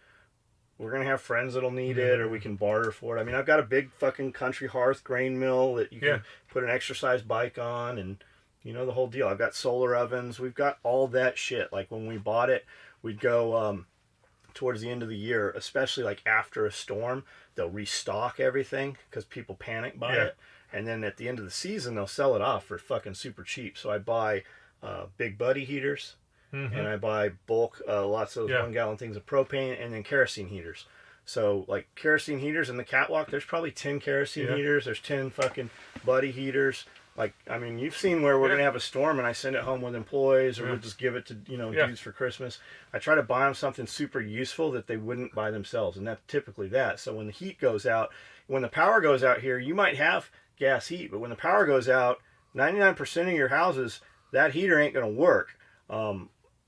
we're going to have friends that'll need it, or we can barter for it. I mean, I've got a big fucking Country Hearth grain mill that you can put an exercise bike on, and, the whole deal. I've got solar ovens. We've got all that shit. Like, when we bought it, we'd go towards the end of the year, especially, like, after a storm, they'll restock everything because people panic buy it. And then at the end of the season, they'll sell it off for fucking super cheap. So I buy Big Buddy heaters. And I buy bulk, lots of 1-gallon things of propane, and then kerosene heaters. So, like, kerosene heaters in the catwalk, there's probably 10 kerosene heaters. There's 10 fucking Buddy heaters. Like, I mean, you've seen where we're going to have a storm, and I send it home with employees, or we'll just give it to, dudes for Christmas. I try to buy them something super useful that they wouldn't buy themselves, and that's typically that. So when the heat goes out, when the power goes out here, you might have gas heat, but when the power goes out, 99% of your houses, that heater ain't going to work.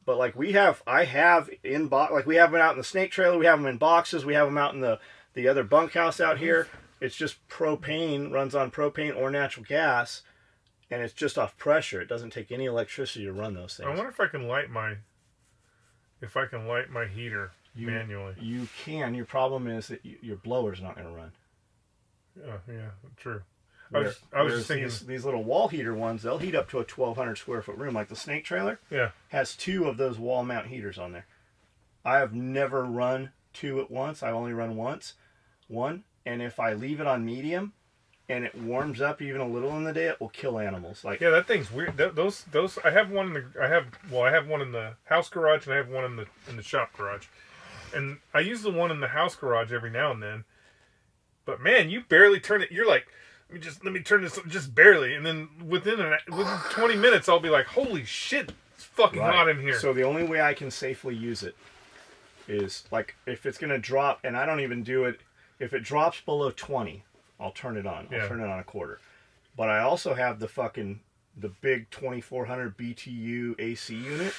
But like we have them out in the snake trailer, we have them in boxes, we have them out in the other bunkhouse out here. It's just propane, runs on propane or natural gas, and it's just off pressure. It doesn't take any electricity to run those things. I wonder if I can light if I can light my heater manually. You can. Your problem is that your blower's not going to run. Yeah, true. I was just thinking these little wall heater ones, they'll heat up to a 1,200 square foot room. Like the snake trailer has 2 of those wall mount heaters on there. I have never run 2 at once. I only run one. And if I leave it on medium and it warms up even a little in the day, it will kill animals. Like that thing's weird. Those I have one I have one in the house garage and I have one in the shop garage. And I use the one in the house garage every now and then. But man, you barely turn it. You're like, let me turn this just barely, and then within 20 minutes, I'll be like, holy shit, it's fucking hot in here. So the only way I can safely use it is like if it's gonna drop, and I don't even do it. If it drops below 20, I'll turn it on. I'll turn it on a quarter. But I also have the big 2400 BTU AC unit.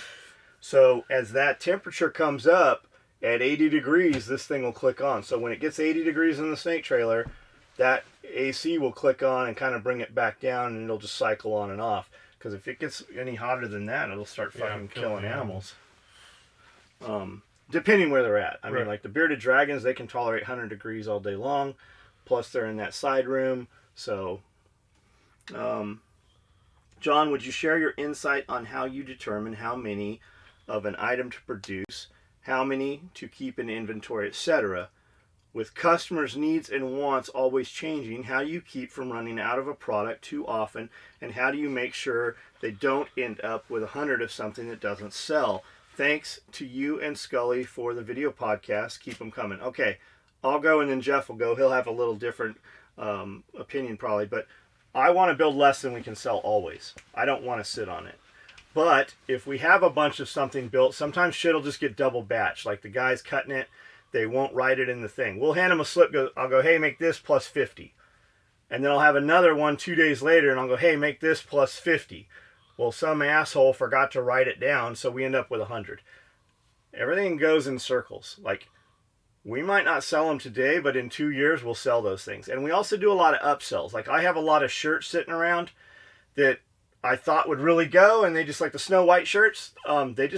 So as that temperature comes up at 80 degrees, this thing will click on. So when it gets 80 degrees in the snake trailer, that AC will click on and kind of bring it back down, and it'll just cycle on and off. Because if it gets any hotter than that, it'll start fucking killing animals. Depending where they're at. I mean, like the bearded dragons, they can tolerate 100 degrees all day long. Plus, they're in that side room. So, John, would you share your insight on how you determine how many of an item to produce, how many to keep in inventory, etc.? With customers' needs and wants always changing, how do you keep from running out of a product too often, and how do you make sure they don't end up with 100 of something that doesn't sell? Thanks to you and Skully for the video podcast. Keep them coming. Okay, I'll go and then Jeff will go. He'll have a little different opinion probably, but I want to build less than we can sell always. I don't want to sit on it. But if we have a bunch of something built, sometimes shit will just get double batched. Like the guy's cutting it, they won't write it in the thing. We'll hand them a slip. I'll go, hey, make this plus 50. And then I'll have another one 2 days later, and I'll go, hey, make this plus 50. Well, some asshole forgot to write it down, so we end up with 100. Everything goes in circles. Like, we might not sell them today, but in 2 years, we'll sell those things. And we also do a lot of upsells. Like, I have a lot of shirts sitting around that I thought would really go, and they just, like the Snow White shirts, they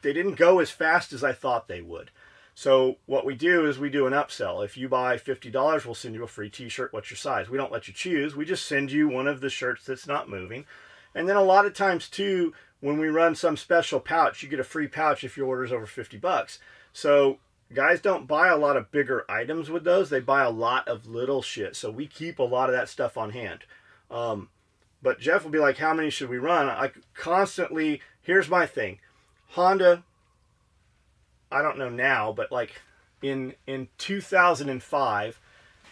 didn't go as fast as I thought they would. So what we do is we do an upsell. If you buy $50, we'll send you a free t-shirt. What's your size? We don't let you choose. We just send you one of the shirts that's not moving. And then a lot of times too, when we run some special pouch, you get a free pouch if your order's over $50. So guys don't buy a lot of bigger items with those. They buy a lot of little shit. So we keep a lot of that stuff on hand. But Jeff will be like, how many should we run? I constantly, here's my thing. Honda, I don't know now, but like in 2005,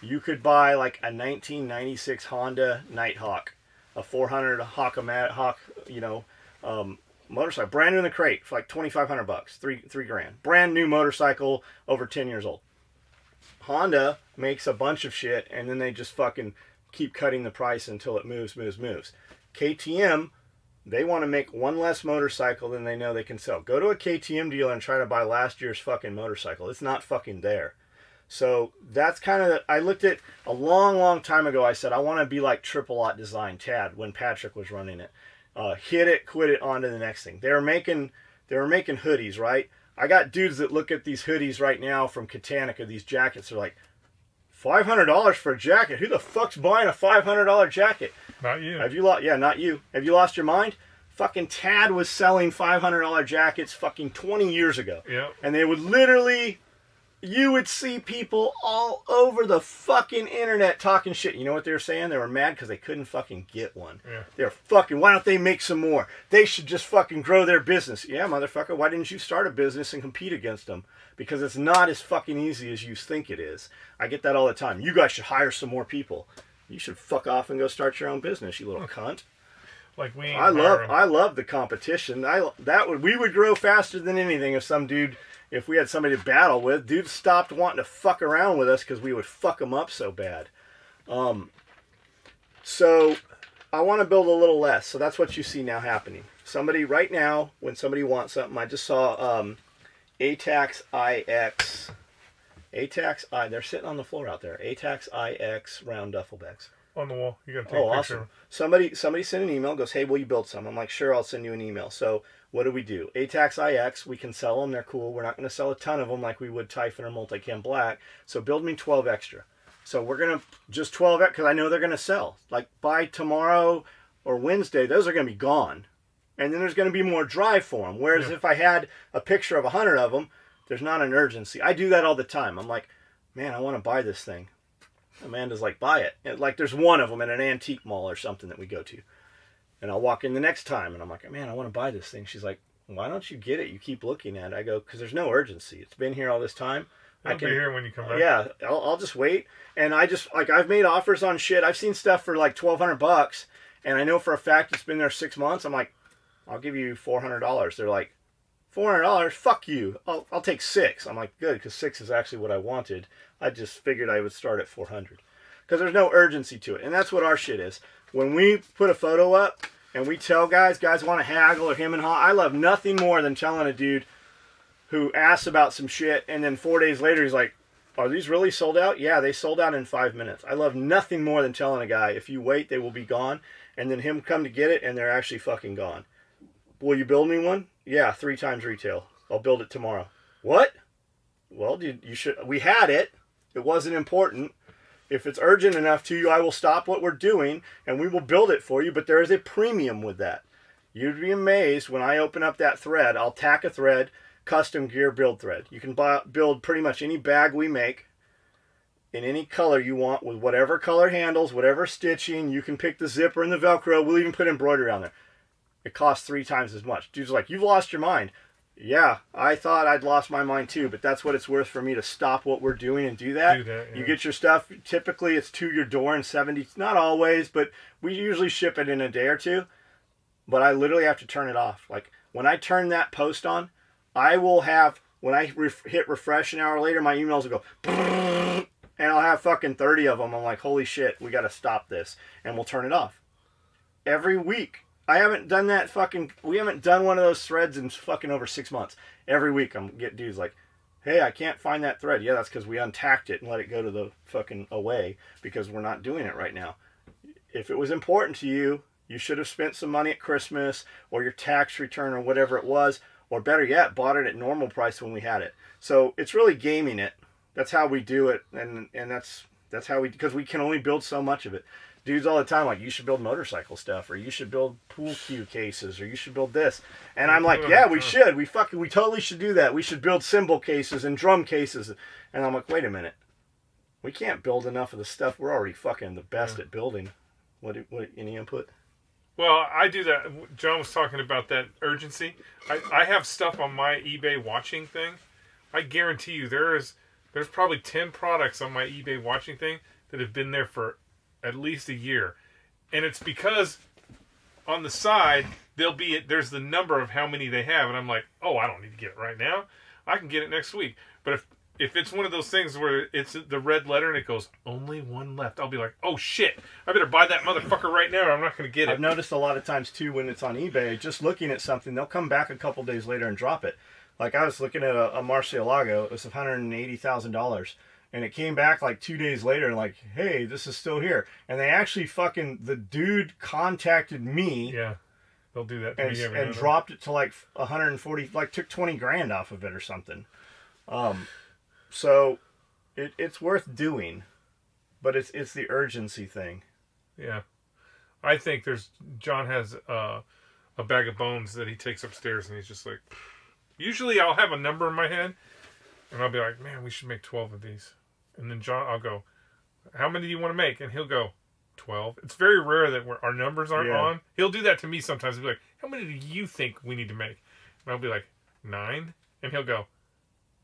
you could buy like a 1996 Honda Nighthawk, a 400 Hawk, motorcycle, brand new in the crate for like $2,500, three grand, brand new motorcycle, over 10 years old. Honda makes a bunch of shit, and then they just fucking keep cutting the price until it moves. KTM, they want to make one less motorcycle than they know they can sell. Go to a KTM dealer and try to buy last year's fucking motorcycle. It's not fucking there. So that's kind of, I looked at a long time ago. I said, I want to be like Triple Lot Design, Tad, when Patrick was running it. Hit it, quit it, on to the next thing. They were making hoodies, right? I got dudes that look at these hoodies right now from Katanica, these jackets. They're like, $500 for a jacket? Who the fuck's buying a $500 jacket? Not you. Not you. Have you lost your mind? Fucking Tad was selling $500 jackets fucking 20 years ago. Yep. And they would literally, you would see people all over the fucking internet talking shit. You know what they were saying? They were mad because they couldn't fucking get one. Yeah. They're fucking, why don't they make some more? They should just fucking grow their business. Yeah, motherfucker, why didn't you start a business and compete against them? Because it's not as fucking easy as you think it is. I get that all the time. You guys should hire some more people. You should fuck off and go start your own business, you little cunt. Like we. I love the competition. We would grow faster than anything if we had somebody to battle with. Dudes stopped wanting to fuck around with us because we would fuck them up so bad. So I want to build a little less. So that's what you see now happening. Somebody right now, when somebody wants something, I just saw ATAX IX. They're sitting on the floor out there. ATAX IX round duffel bags. on the wall. You got to take a picture. Awesome. Somebody sent an email, goes, hey, will you build some? I'm like, sure, I'll send you an email. So what do? ATAX IX, we can sell them. They're cool. We're not going to sell a ton of them like we would Typhon or Multicam Black. So build me 12 extra. So we're going to just 12 because I know they're going to sell. Like by tomorrow or Wednesday, those are going to be gone. And then there's going to be more drive for them. Whereas if I had a picture of 100 of them, there's not an urgency. I do that all the time. I'm like, man, I want to buy this thing. Amanda's like, buy it. And like there's one of them in an antique mall or something that we go to. And I'll walk in the next time and I'm like, man, I want to buy this thing. She's like, why don't you get it? You keep looking at it. I go, because there's no urgency. It's been here all this time. I'll be here when you come back. Yeah, I'll just wait. And I just, like, I've made offers on shit. I've seen stuff for like $1,200 and I know for a fact it's been there 6 months. I'm like, I'll give you $400. They're like, $400? Fuck you. I'll take 6. I'm like, good, because 6 is actually what I wanted. I just figured I would start at 400 because there's no urgency to it. And that's what our shit is. When we put a photo up and we tell guys want to haggle or him and haw, I love nothing more than telling a dude who asks about some shit and then 4 days later he's like, are these really sold out? Yeah, they sold out in 5 minutes. I love nothing more than telling a guy, if you wait, they will be gone. And then him come to get it and they're actually fucking gone. Will you build me one? Yeah, 3 times retail. I'll build it tomorrow. What? Well, you should. We had it. It wasn't important. If it's urgent enough to you, I will stop what we're doing and we will build it for you. But there is a premium with that. You'd be amazed when I open up that thread. I'll tack a thread, custom gear build thread. You can build pretty much any bag we make in any color you want with whatever color handles, whatever stitching. You can pick the zipper and the Velcro. We'll even put embroidery on there. It costs 3 times as much. Dude's like, you've lost your mind. Yeah, I thought I'd lost my mind too, but that's what it's worth for me to stop what we're doing and do that. Yeah. You get your stuff, typically it's to your door in 70, not always, but we usually ship it in a day or two. But I literally have to turn it off. Like when I turn that post on, I will have, when I hit refresh an hour later, my emails will go, and I'll have fucking 30 of them. I'm like, holy shit, we got to stop this. And we'll turn it off. Every week. I haven't done that we haven't done one of those threads in fucking over 6 months. Every week I'm getting dudes like, hey, I can't find that thread. Yeah, that's because we untacked it and let it go to the fucking away because we're not doing it right now. If it was important to you, you should have spent some money at Christmas or your tax return or whatever it was, or better yet, bought it at normal price when we had it. So it's really gaming it. That's how we do it, and that's how because we can only build so much of it. Dudes all the time like, you should build motorcycle stuff, or you should build pool cue cases, or you should build this. And I'm like, yeah, we should. We totally should do that. We should build cymbal cases and drum cases. And I'm like, wait a minute. We can't build enough of the stuff. We're already fucking the best at building. What any input? Well, I do that. John was talking about that urgency. I have stuff on my eBay watching thing. I guarantee you there's probably 10 products on my eBay watching thing that have been there for at least a year. And it's because on the side there's the number of how many they have, and I'm like, oh, I don't need to get it right now. I can get it next week. But if it's one of those things where it's the red letter and it goes, only one left, I'll be like, oh shit, I better buy that motherfucker right now or I'm not going to get it. I've noticed a lot of times too when it's on eBay, just looking at something, they'll come back a couple days later and drop it. Like I was looking at a Murcielago, it was $180,000. And it came back like 2 days later and like, hey, this is still here. And they actually the dude contacted me. Yeah, they'll do that to me every and dropped it to like 140, like took 20 grand off of it or something. So it's worth doing, but it's the urgency thing. Yeah. I think John has a bag of bones that he takes upstairs and he's just like, usually I'll have a number in my head and I'll be like, man, we should make 12 of these. And then I'll go, how many do you want to make? And he'll go, 12. It's very rare that our numbers aren't on. He'll do that to me sometimes. He'll be like, how many do you think we need to make? And I'll be like, 9. And he'll go,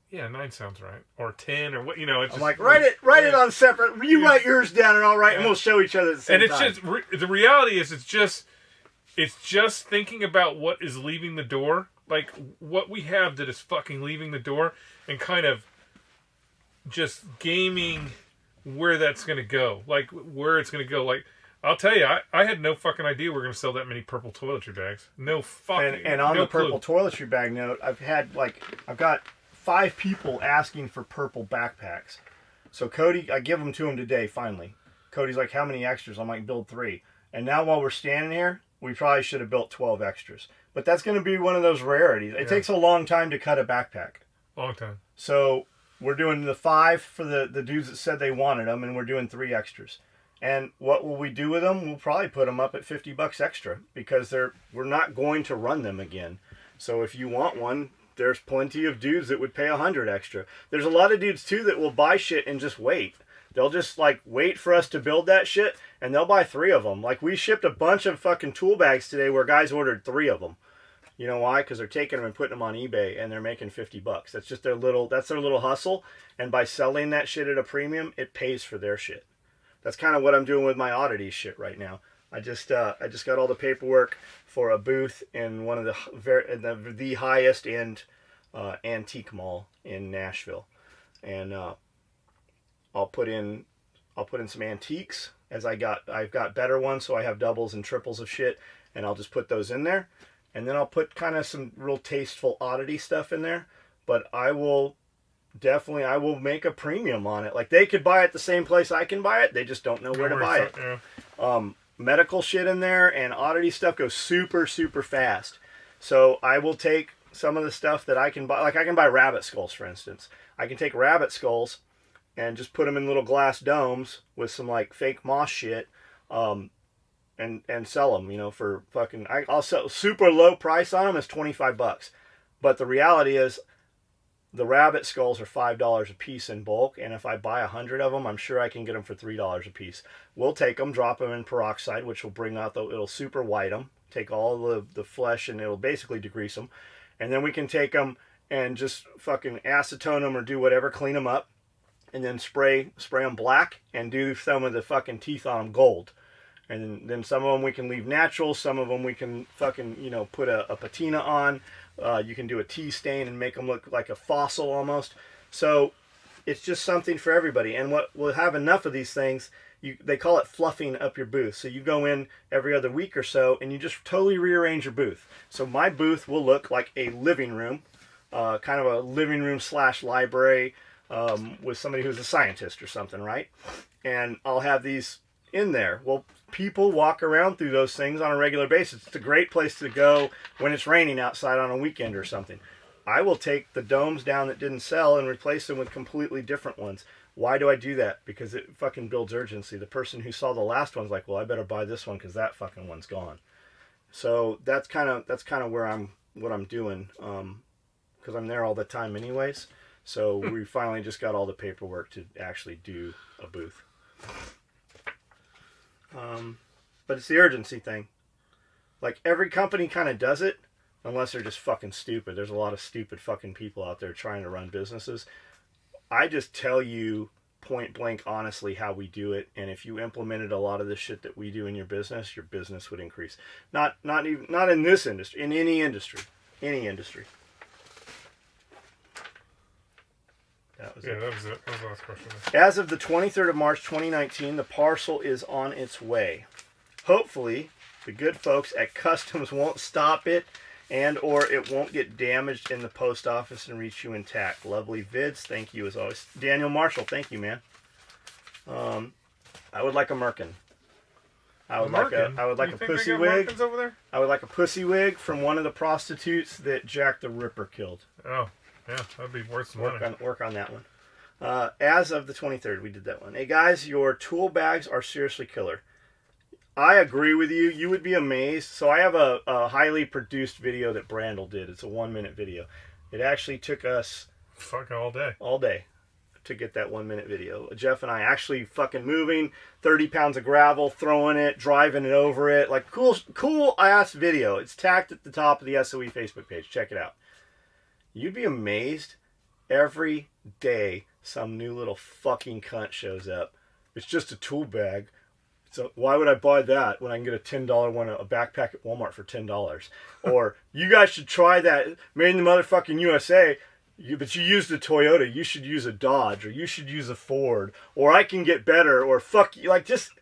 yeah, 9 sounds right. Or 10 or what, you know. It's I'm like, write it on separate. You write yours down and I'll write and we'll show each other at the same time. And it's just, the reality is it's just thinking about what is leaving the door. Like what we have that is fucking leaving the door and kind of just gaming where that's going to go. Like where it's going to go. Like I'll tell you, I had no fucking idea we were going to sell that many purple toiletry bags. No fucking And on the purple clue. toiletry bag note, I've got 5 people asking for purple backpacks. So Cody, I give them to him today finally. Cody's like, how many extras? I'm like, build 3. And now while we're standing here, we probably should have built 12 extras. But that's going to be one of those rarities. It takes a long time to cut a backpack. Long time. So we're doing the 5 for the dudes that said they wanted them, and we're doing 3 extras. And what will we do with them? We'll probably put them up at $50 extra because we're not going to run them again. So if you want one, there's plenty of dudes that would pay $100 extra. There's a lot of dudes too that will buy shit and just wait. They'll just like wait for us to build that shit, and they'll buy 3 of them. Like we shipped a bunch of fucking tool bags today where guys ordered 3 of them. You know why? Because they're taking them and putting them on eBay, and they're making $50. That's just their little hustle. And by selling that shit at a premium, it pays for their shit. That's kind of what I'm doing with my Oddities shit right now. I just got all the paperwork for a booth in one of the highest end antique mall in Nashville, and I'll put in some antiques as I've got better ones, so I have doubles and triples of shit, and I'll just put those in there, and then I'll put kind of some real tasteful oddity stuff in there, but I will make a premium on it. Like they could buy it the same place I can buy it, they just don't know where to buy it. Yeah. Medical shit in there and oddity stuff goes super, super fast. So I will take some of the stuff that I can buy. Like I can buy rabbit skulls, for instance. I can take rabbit skulls and just put them in little glass domes with some like fake moss shit, and sell them, you know, for fucking, I'll sell super low price on them is $25. But the reality is the rabbit skulls are $5 a piece in bulk, and if I buy 100 of them, I'm sure I can get them for $3 a piece. We'll take them, drop them in peroxide, which will bring out it'll super white them, take all the flesh, and it'll basically degrease them. And then we can take them and just fucking acetone them or do whatever, clean them up, and then spray them black and do some of the fucking teeth on them gold. And then some of them we can leave natural, some of them we can fucking, you know, put a patina on. You can do a tea stain and make them look like a fossil almost. So it's just something for everybody. And what we'll have enough of these things, they call it fluffing up your booth. So you go in every other week or so and you just totally rearrange your booth. So my booth will look like a living room, kind of a living room / library with somebody who's a scientist or something, right? And I'll have these in there. Well, people walk around through those things on a regular basis. It's a great place to go when it's raining outside on a weekend or something. I will take the domes down that didn't sell and replace them with completely different ones. Why do I do that? Because it fucking builds urgency. The person who saw the last one's like, well, I better buy this one because that fucking one's gone. So that's kind of what I'm doing, because I'm there all the time anyways. So we finally just got all the paperwork to actually do a booth. But it's the urgency thing. Like every company kind of does it, unless they're just fucking stupid. There's a lot of stupid fucking people out there trying to run businesses. I just tell you point blank honestly how we do it, and if you implemented a lot of the shit that we do in your business would increase. Not in this industry, in any industry. That was it. That was it. That was the last question. As of the 23rd of March, 2019, the parcel is on its way. Hopefully, the good folks at Customs won't stop it and or it won't get damaged in the post office and reach you intact. Lovely vids. Thank you as always. Daniel Marshall, thank you, man. I would like a merkin. I would like a pussy wig. Over there? I would like a pussy wig from one of the prostitutes that Jack the Ripper killed. Oh. Yeah, that'd be worth some money. Work on that one. As of the 23rd, we did that one. Hey, guys, your tool bags are seriously killer. I agree with you. You would be amazed. So I have a highly produced video that Brandel did. It's a 1-minute video. It actually took us... fucking all day. All day to get that 1-minute video. Jeff and I actually fucking moving 30 pounds of gravel, throwing it, driving it over it. Like, cool ass video. It's tagged at the top of the SOE Facebook page. Check it out. You'd be amazed. Every day, some new little fucking cunt shows up. It's just a tool bag. So why would I buy that when I can get a $10 one, a backpack at Walmart for $10? Or, you guys should try that. Made in the motherfucking USA. But you used a Toyota. You should use a Dodge. Or you should use a Ford. Or I can get better. Or fuck you. Like, just...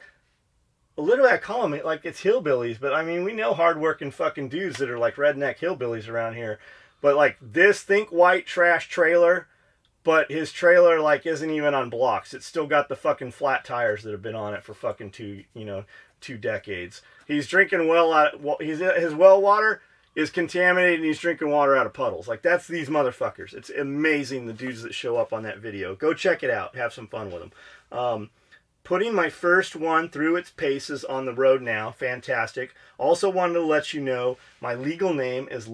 literally, I call them like it's hillbillies. But, I mean, we know hardworking fucking dudes that are like redneck hillbillies around here. But like this think white trash trailer but his trailer like isn't even on blocks. It's still got the fucking flat tires that have been on it for fucking 2 decades. He's drinking his well water is contaminated and he's drinking water out of puddles. Like, that's these motherfuckers. It's amazing, the dudes that show up on that video. Go check it out. Have some fun with them. Putting my first one through its paces on the road now. Fantastic. Also wanted to let you know my legal name is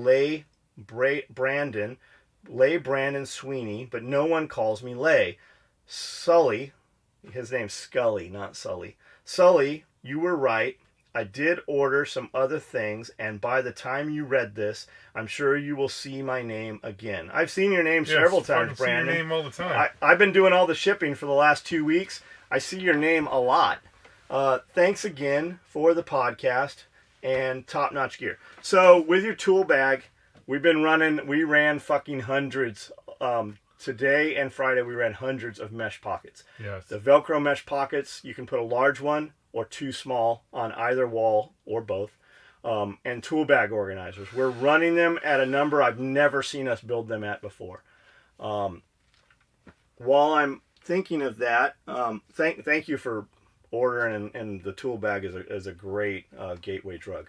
Brandon Sweeney, but no one calls me Lay. Sully, his name's Skully, not Sully. Sully, you were right. I did order some other things, and by the time you read this, I'm sure you will see my name again. I've seen your name several times, Brandon. See your name all the time. I've been doing all the shipping for the last 2 weeks. I see your name a lot. Thanks again for the podcast and top-notch gear. So with your tool bag, we ran fucking hundreds. Today and Friday we ran hundreds of mesh pockets. Yes. The Velcro mesh pockets, you can put a large one or 2 small on either wall or both. And tool bag organizers. We're running them at a number I've never seen us build them at before. While I'm thinking of that, thank you for ordering, and the tool bag is a great gateway drug.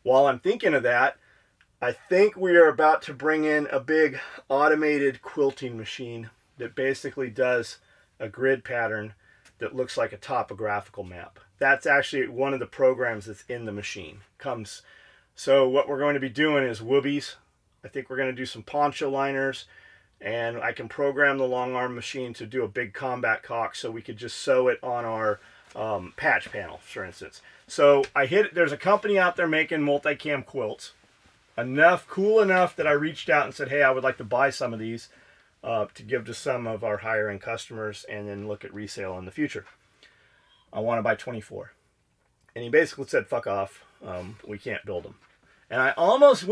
While I'm thinking of that, I think we are about to bring in a big automated quilting machine that basically does a grid pattern that looks like a topographical map. That's actually one of the programs that's in the machine. So what we're going to be doing is woobies. I think we're going to do some poncho liners, and I can program the long arm machine to do a big combat cock so we could just sew it on our patch panel, for instance. So there's a company out there making multicam quilts. Cool enough that I reached out and said, hey, I would like to buy some of these to give to some of our higher end customers and then look at resale in the future. I want to buy 24. And he basically said, fuck off. We can't build them. And I almost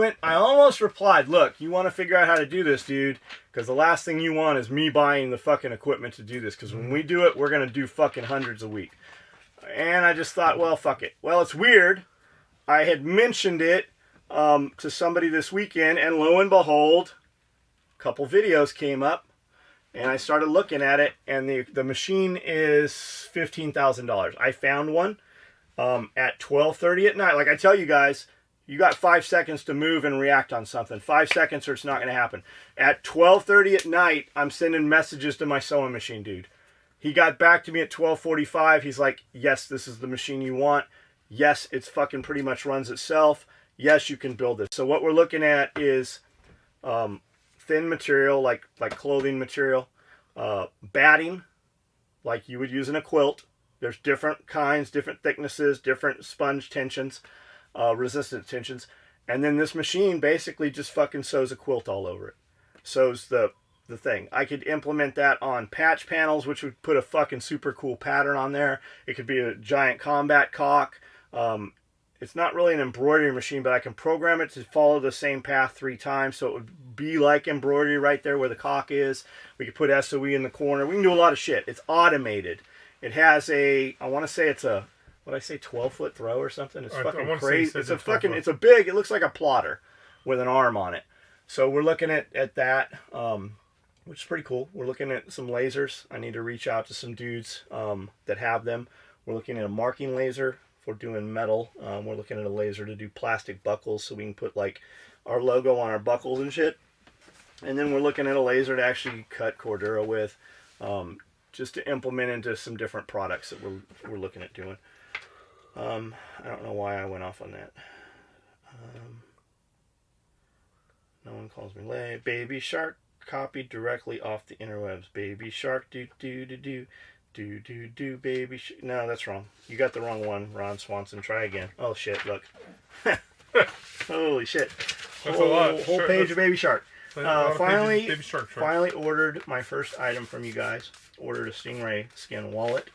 replied, look, you want to figure out how to do this, dude, because the last thing you want is me buying the fucking equipment to do this, because when we do it, we're going to do fucking hundreds a week. And I just thought, well, fuck it. Well, it's weird. I had mentioned it to somebody this weekend, and lo and behold, a couple videos came up, and I started looking at it, and the machine is $15,000. I found one at 12:30 at night. Like I tell you guys, you got 5 seconds to move and react on something. 5 seconds or it's not going to happen. At 12:30 at night, I'm sending messages to my sewing machine dude. He got back to me at 12:45. He's like, yes, this is the machine you want. Yes, it's fucking pretty much runs itself. Yes, you can build it. So what we're looking at is thin material, like clothing material, batting, like you would use in a quilt. There's different kinds, different thicknesses, different sponge tensions, resistant tensions. And then this machine basically just fucking sews a quilt all over it. Sews the thing. I could implement that on patch panels, which would put a fucking super cool pattern on there. It could be a giant combat cock. It's not really an embroidery machine, but I can program it to follow the same path 3 times, so it would be like embroidery right there where the cock is. We could put SOE in the corner. We can do a lot of shit. It's automated. It has I want to say it's a, 12-foot throw or something? It's fucking crazy. It's a big, it looks like a plotter with an arm on it. So we're looking at that, which is pretty cool. We're looking at some lasers. I need to reach out to some dudes that have them. We're looking at a marking laser. We're doing metal. We're looking at a laser to do plastic buckles so we can put like our logo on our buckles and shit. And then we're looking at a laser to actually cut Cordura with, just to implement into some different products that we're looking at doing. I don't know why I went off on that. No one calls me Lay. Baby Shark copied directly off the interwebs. Baby Shark do do do do. Do, baby. No, that's wrong. You got the wrong one, Ron Swanson. Try again. Oh, shit, look. Holy shit. That's a lot. Whole page of Baby Shark. Finally, Baby Shark. Finally ordered my first item from you guys. Ordered a Stingray skin wallet,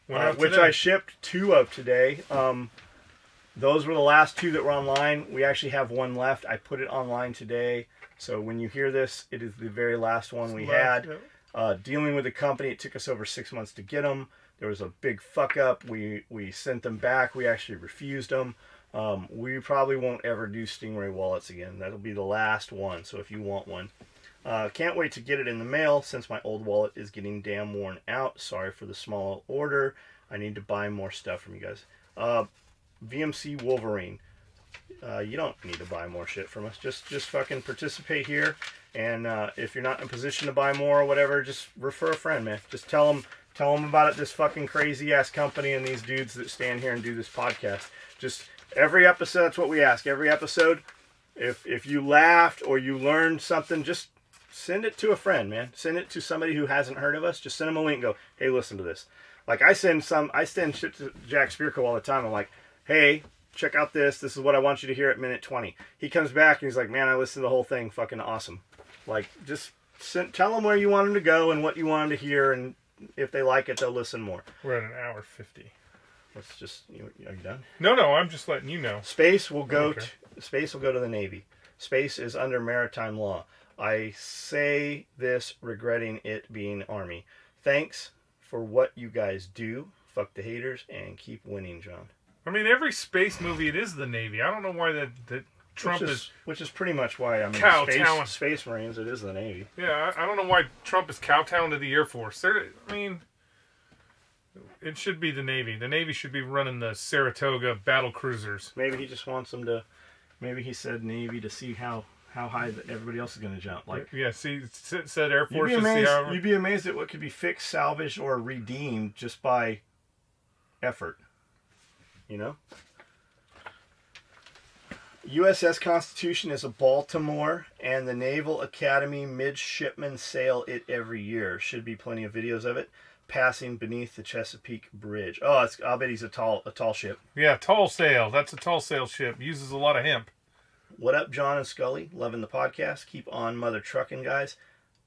which I shipped 2 of today. Those were the last 2 that were online. We actually have 1 left. I put it online today. So when you hear this, it is the very last one we had. Yeah. Dealing with the company, it took us over 6 months to get them. There was a big fuck up. We sent them back. We actually refused them. We probably won't ever do Stingray wallets again. That'll be the last one. So if you want one, Can't wait to get it in the mail since my old wallet is getting damn worn out. Sorry for the small order. I need to buy more stuff from you guys. VMC Wolverine. You don't need to buy more shit from us. Just fucking participate here. And if you're not in a position to buy more or whatever, just refer a friend, man. Just tell them about it, this fucking crazy ass company and these dudes that stand here and do this podcast. Just every episode, that's what we ask. Every episode, if you laughed or you learned something, just send it to a friend, man. Send it to somebody who hasn't heard of us. Just send them a link and go, hey, listen to this. Like I send shit to Jack Spearco all the time. I'm like, hey, check out this. This is what I want you to hear at minute 20. He comes back and he's like, man, I listened to the whole thing. Fucking awesome. Like, just tell them where you want them to go and what you want them to hear, and if they like it, they'll listen more. We're at an hour 50. Let's just, are you done? No, I'm just letting you know. Space will go to the Navy. Space is under maritime law. I say this regretting it being Army. Thanks for what you guys do. Fuck the haters and keep winning, John. I mean, every space movie, it is the Navy. I don't know why that Trump which is pretty much why I'm Space Marines. It is the Navy. Yeah, I don't know why Trump is kowtowing to the Air Force. I mean, it should be the Navy. The Navy should be running the Saratoga battle cruisers. Maybe he just wants them to. Maybe he said Navy to see how high everybody else is going to jump. Like, yeah, see, it said Air Force. You'd be amazed at what could be fixed, salvaged, or redeemed just by effort. You know? USS Constitution is a Baltimore, and the Naval Academy midshipmen sail it every year. Should be plenty of videos of it passing beneath the Chesapeake Bridge. Oh, I'll bet he's a tall ship. Yeah, tall sail. That's a tall sail ship. Uses a lot of hemp. What up, John and Skully? Loving the podcast. Keep on mother trucking, guys.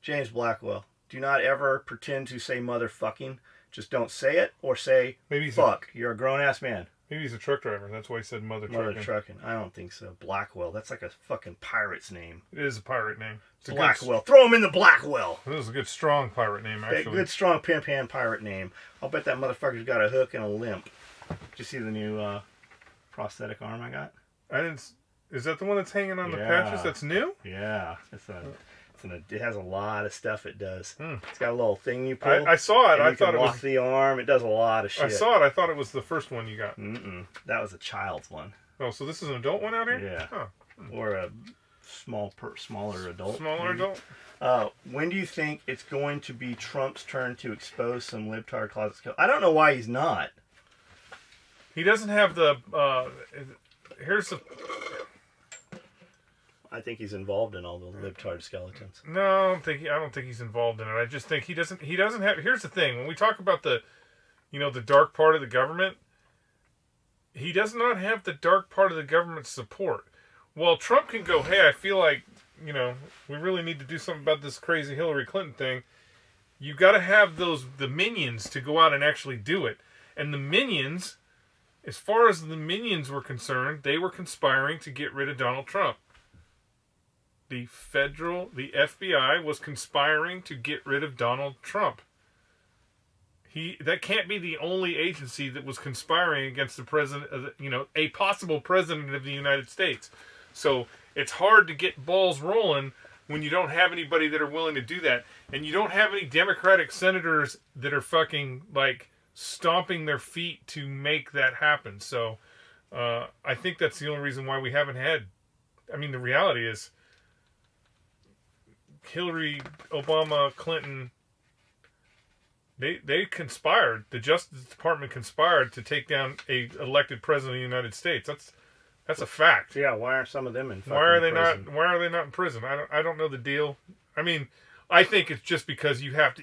James Blackwell. Do not ever pretend to say motherfucking. Just don't say it or say fuck. You're a grown-ass man. Maybe he's a truck driver. That's why he said mother trucking. I don't think so. Blackwell. That's like a fucking pirate's name. It is a pirate name. It's Blackwell. Throw him in the Blackwell. It was a good, strong pirate name, actually. Good, strong pimp hand pirate name. I'll bet that motherfucker's got a hook and a limp. Did you see the new prosthetic arm I got? I didn't. Is that the one that's hanging on the patches? That's new? Yeah. It has a lot of stuff it does. It's got a little thing you pull. I saw it. I thought it was the arm. It does a lot of shit. I saw it. I thought it was the first one you got. That was a child's one. Oh, so this is an adult one out here? Yeah. Huh. Or a smaller adult. Smaller maybe. Adult. When do you think it's going to be Trump's turn to expose some libtard closet skills? I don't know why he's not. He doesn't have the. Here's the. I think he's involved in all the libtard skeletons. No, I don't think he's involved in it. I just think he doesn't have. Here's the thing: when we talk about the dark part of the government, he does not have the dark part of the government's support. Well, Trump can go, hey, I feel like we really need to do something about this crazy Hillary Clinton thing. You got to have the minions to go out and actually do it. And the minions, as far as the minions were concerned, they were conspiring to get rid of Donald Trump. The FBI was conspiring to get rid of Donald Trump. That can't be the only agency that was conspiring against the president, a possible president of the United States. So it's hard to get balls rolling when you don't have anybody that are willing to do that. And you don't have any Democratic senators that are fucking, stomping their feet to make that happen. So I think that's the only reason why we haven't had... I mean, the reality is... Hillary, Obama, Clinton, they conspired. The Justice Department conspired to take down a elected president of the United States. That's a fact. Yeah, why aren't some of them in prison? Why are they not in prison? I don't know the deal. I mean, I think it's just because you have to.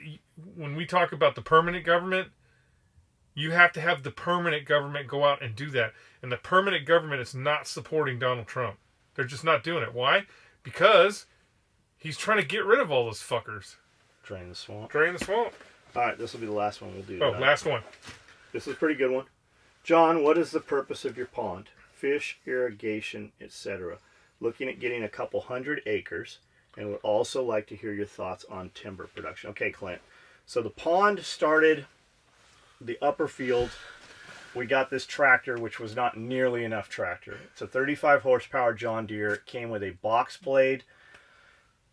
When we talk about the permanent government, you have to have the permanent government go out and do that. And the permanent government is not supporting Donald Trump. They're just not doing it. Why? Because he's trying to get rid of all those fuckers. Drain the swamp. All right, this will be the last one we'll do. Oh, last one. This is a pretty good one. John, what is the purpose of your pond? Fish, irrigation, etc. Looking at getting a couple 100 acres, and would also like to hear your thoughts on timber production. Okay, Clint. So the pond started the upper field. We got this tractor, which was not nearly enough tractor. It's a 35 horsepower John Deere. It came with a box blade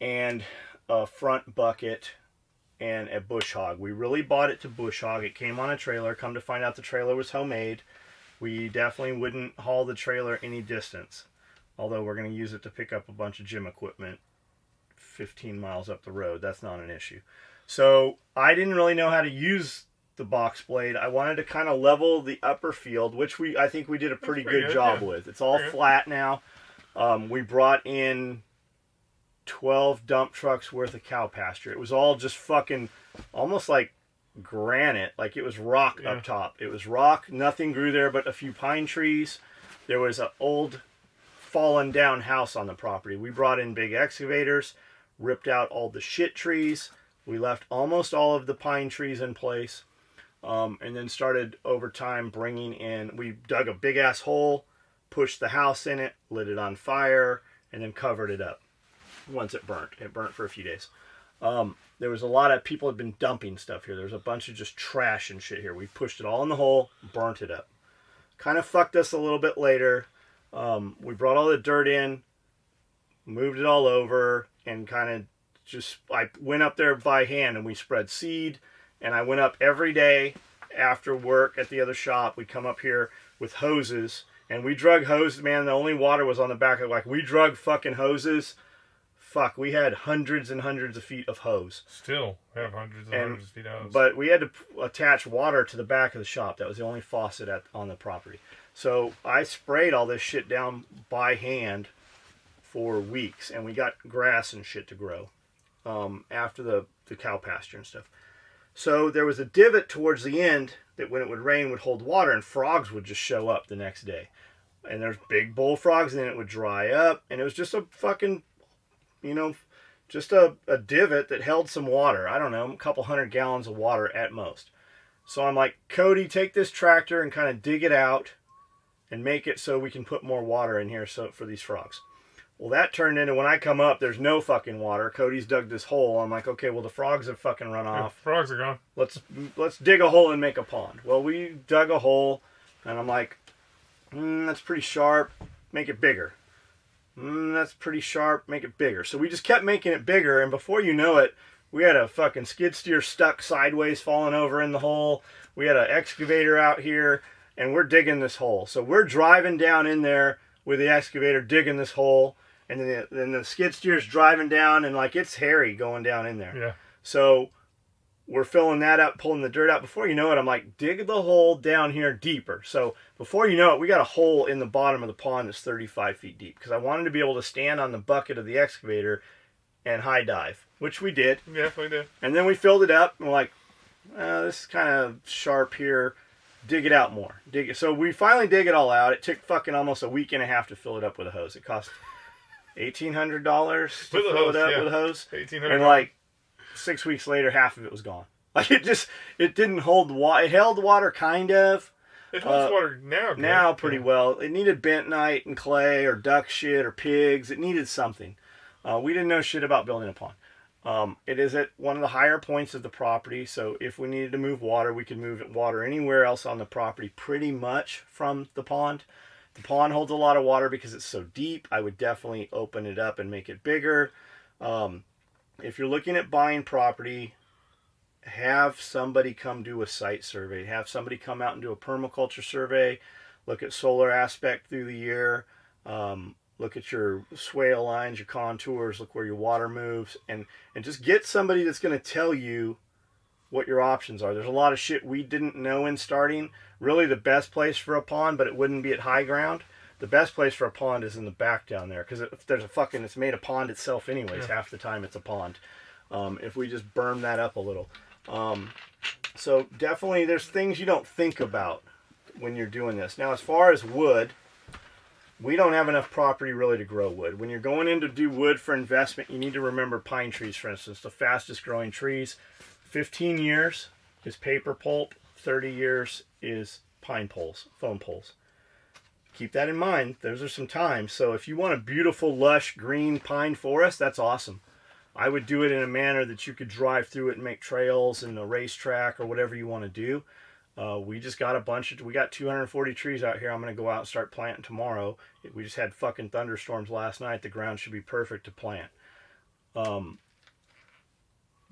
and a front bucket and a bush hog. We really bought it to bush hog. It came on a trailer. Come to find out the trailer was homemade. We definitely wouldn't haul the trailer any distance. Although we're going to use it to pick up a bunch of gym equipment 15 miles up the road. That's not an issue. So I didn't really know how to use the box blade. I wanted to kind of level the upper field, which I think we did a pretty good job with. It's all flat now. We brought in 12 dump trucks worth of cow pasture. It was all just fucking almost like granite, like it was rock up top. It was rock. Nothing grew there but a few pine trees. There was an old fallen down house on the property. We brought in big excavators, ripped out all the shit trees. We left almost all of the pine trees in place. And then started over time bringing in, we dug a big ass hole, pushed the house in it, lit it on fire, and then covered it up once it burnt. It burnt for a few days. There was a lot of people had been dumping stuff here. There was a bunch of just trash and shit here. We pushed it all in the hole, burnt it up. Kind of fucked us a little bit later. We brought all the dirt in, moved it all over, and kind of just, I went up there by hand and we spread seed. And I went up every day after work at the other shop. We'd come up here with hoses. And we drug hoses, man. The only water was on the back of, like, we drug fucking hoses. Fuck, we had hundreds and hundreds of feet of hose. Still have hundreds and hundreds of feet of hose. But we had to attach water to the back of the shop. That was the only faucet on the property. So I sprayed all this shit down by hand for weeks. And we got grass and shit to grow after the cow pasture and stuff. So there was a divot towards the end that when it would rain would hold water, and frogs would just show up the next day. And there's big bullfrogs, and then it would dry up. And it was just a fucking, just a divot that held some water. I don't know, a couple 100 gallons of water at most. So I'm like, Cody, take this tractor and kind of dig it out and make it so we can put more water in here for these frogs. Well, that turned into, when I come up, there's no fucking water. Cody's dug this hole. I'm like, okay, well, the frogs have fucking run off. Frogs are gone. Let's dig a hole and make a pond. Well, we dug a hole, and I'm like, that's pretty sharp. Make it bigger. That's pretty sharp. Make it bigger. So we just kept making it bigger, and before you know it, we had a fucking skid steer stuck sideways falling over in the hole. We had an excavator out here, and we're digging this hole. So we're driving down in there with the excavator digging this hole. And then the skid steer's driving down, and like it's hairy going down in there. Yeah. So we're filling that up, pulling the dirt out. Before you know it, I'm like, dig the hole down here deeper. So before you know it, we got a hole in the bottom of the pond that's 35 feet deep. Because I wanted to be able to stand on the bucket of the excavator and high dive, which we did. Yeah, we did. And then we filled it up, and we're like, this is kind of sharp here. Dig it out more. Dig it. So we finally dig it all out. It took fucking almost a week and a half to fill it up with a hose. It cost $1,800 to fill it up with a hose. $1,800. And like 6 weeks later, half of it was gone. Like it didn't hold water. It held water kind of. It holds water now. Now pretty well. It needed bentonite and clay or duck shit or pigs. It needed something. We didn't know shit about building a pond. It is at one of the higher points of the property, so if we needed to move water, we could move water anywhere else on the property pretty much from the pond. The pond holds a lot of water because it's so deep. I would definitely open it up and make it bigger. If you're looking at buying property, have somebody come do a site survey. Have somebody come out and do a permaculture survey. Look at solar aspect through the year. Look at your swale lines, your contours. Look where your water moves. And just get somebody that's going to tell you what your options are. There's a lot of shit we didn't know in starting. Really the best place for a pond, but it wouldn't be at high ground. The best place for a pond is in the back down there, because if there's it's made a pond itself anyways. Yeah. Half the time it's a pond. If we just berm that up a little. So definitely there's things you don't think about when you're doing this. Now as far as wood, we don't have enough property really to grow wood. When you're going in to do wood for investment, you need to remember pine trees, for instance, the fastest growing trees. 15 years is paper pulp. 30 years is pine poles, foam poles. Keep that in mind. Those are some times. So if you want a beautiful, lush, green pine forest, that's awesome. I would do it in a manner that you could drive through it and make trails and a racetrack or whatever you want to do. We just got we got 240 trees out here. I'm going to go out and start planting tomorrow. We just had fucking thunderstorms last night. The ground should be perfect to plant.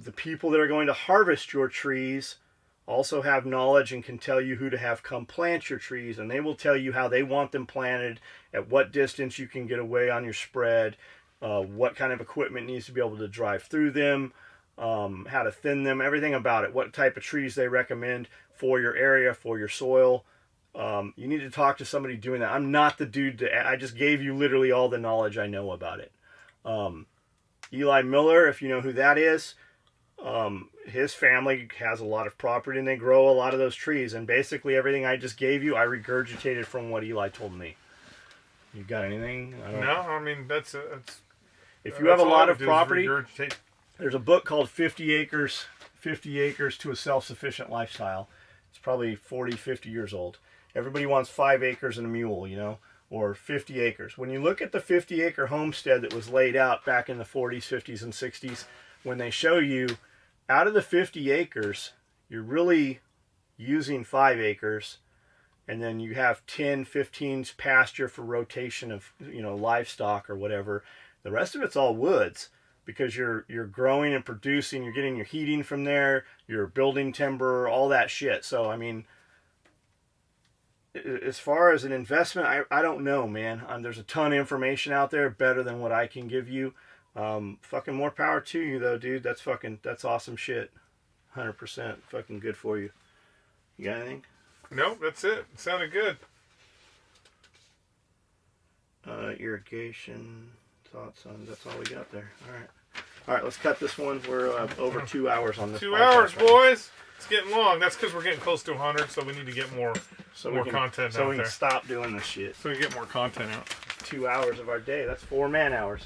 The people that are going to harvest your trees also have knowledge and can tell you who to have come plant your trees, and they will tell you how they want them planted, at what distance you can get away on your spread, what kind of equipment needs to be able to drive through them, how to thin them, everything about it, what type of trees they recommend for your area, for your soil. You need to talk to somebody doing that. I'm not the dude I just gave you literally all the knowledge I know about it. Eli Miller, if you know who that is, his family has a lot of property and they grow a lot of those trees, and basically everything I just gave you I regurgitated from what Eli told me. You got anything? No, I mean that's if you have a lot of property, there's a book called 50 Acres to a Self-Sufficient Lifestyle. It's probably 40, 50 years old. Everybody wants 5 acres and a mule, you know, or 50 acres. When you look at the 50-acre homestead that was laid out back in the 40s, 50s, and 60s, when they show you out of the 50 acres, you're really using 5 acres, and then you have 10, 15 pasture for rotation of, you know, livestock or whatever. The rest of it's all woods, because you're growing and producing, you're getting your heating from there, you're building timber, all that shit. So, I mean, as far as an investment, I don't know, man. There's a ton of information out there, better than what I can give you. Fucking more power to you, though, dude. That's awesome shit. 100%. Fucking good for you. You got anything? Nope, that's it. It sounded good. Irrigation thoughts on, that's all we got there. All right, let's cut this one. We're over 2 hours on this. 2 hours, boys. It's getting long. That's because we're getting close to 100, so we need to get more content out there. So we can stop doing this shit. So we get more content out. 2 hours of our day. That's 4 man hours.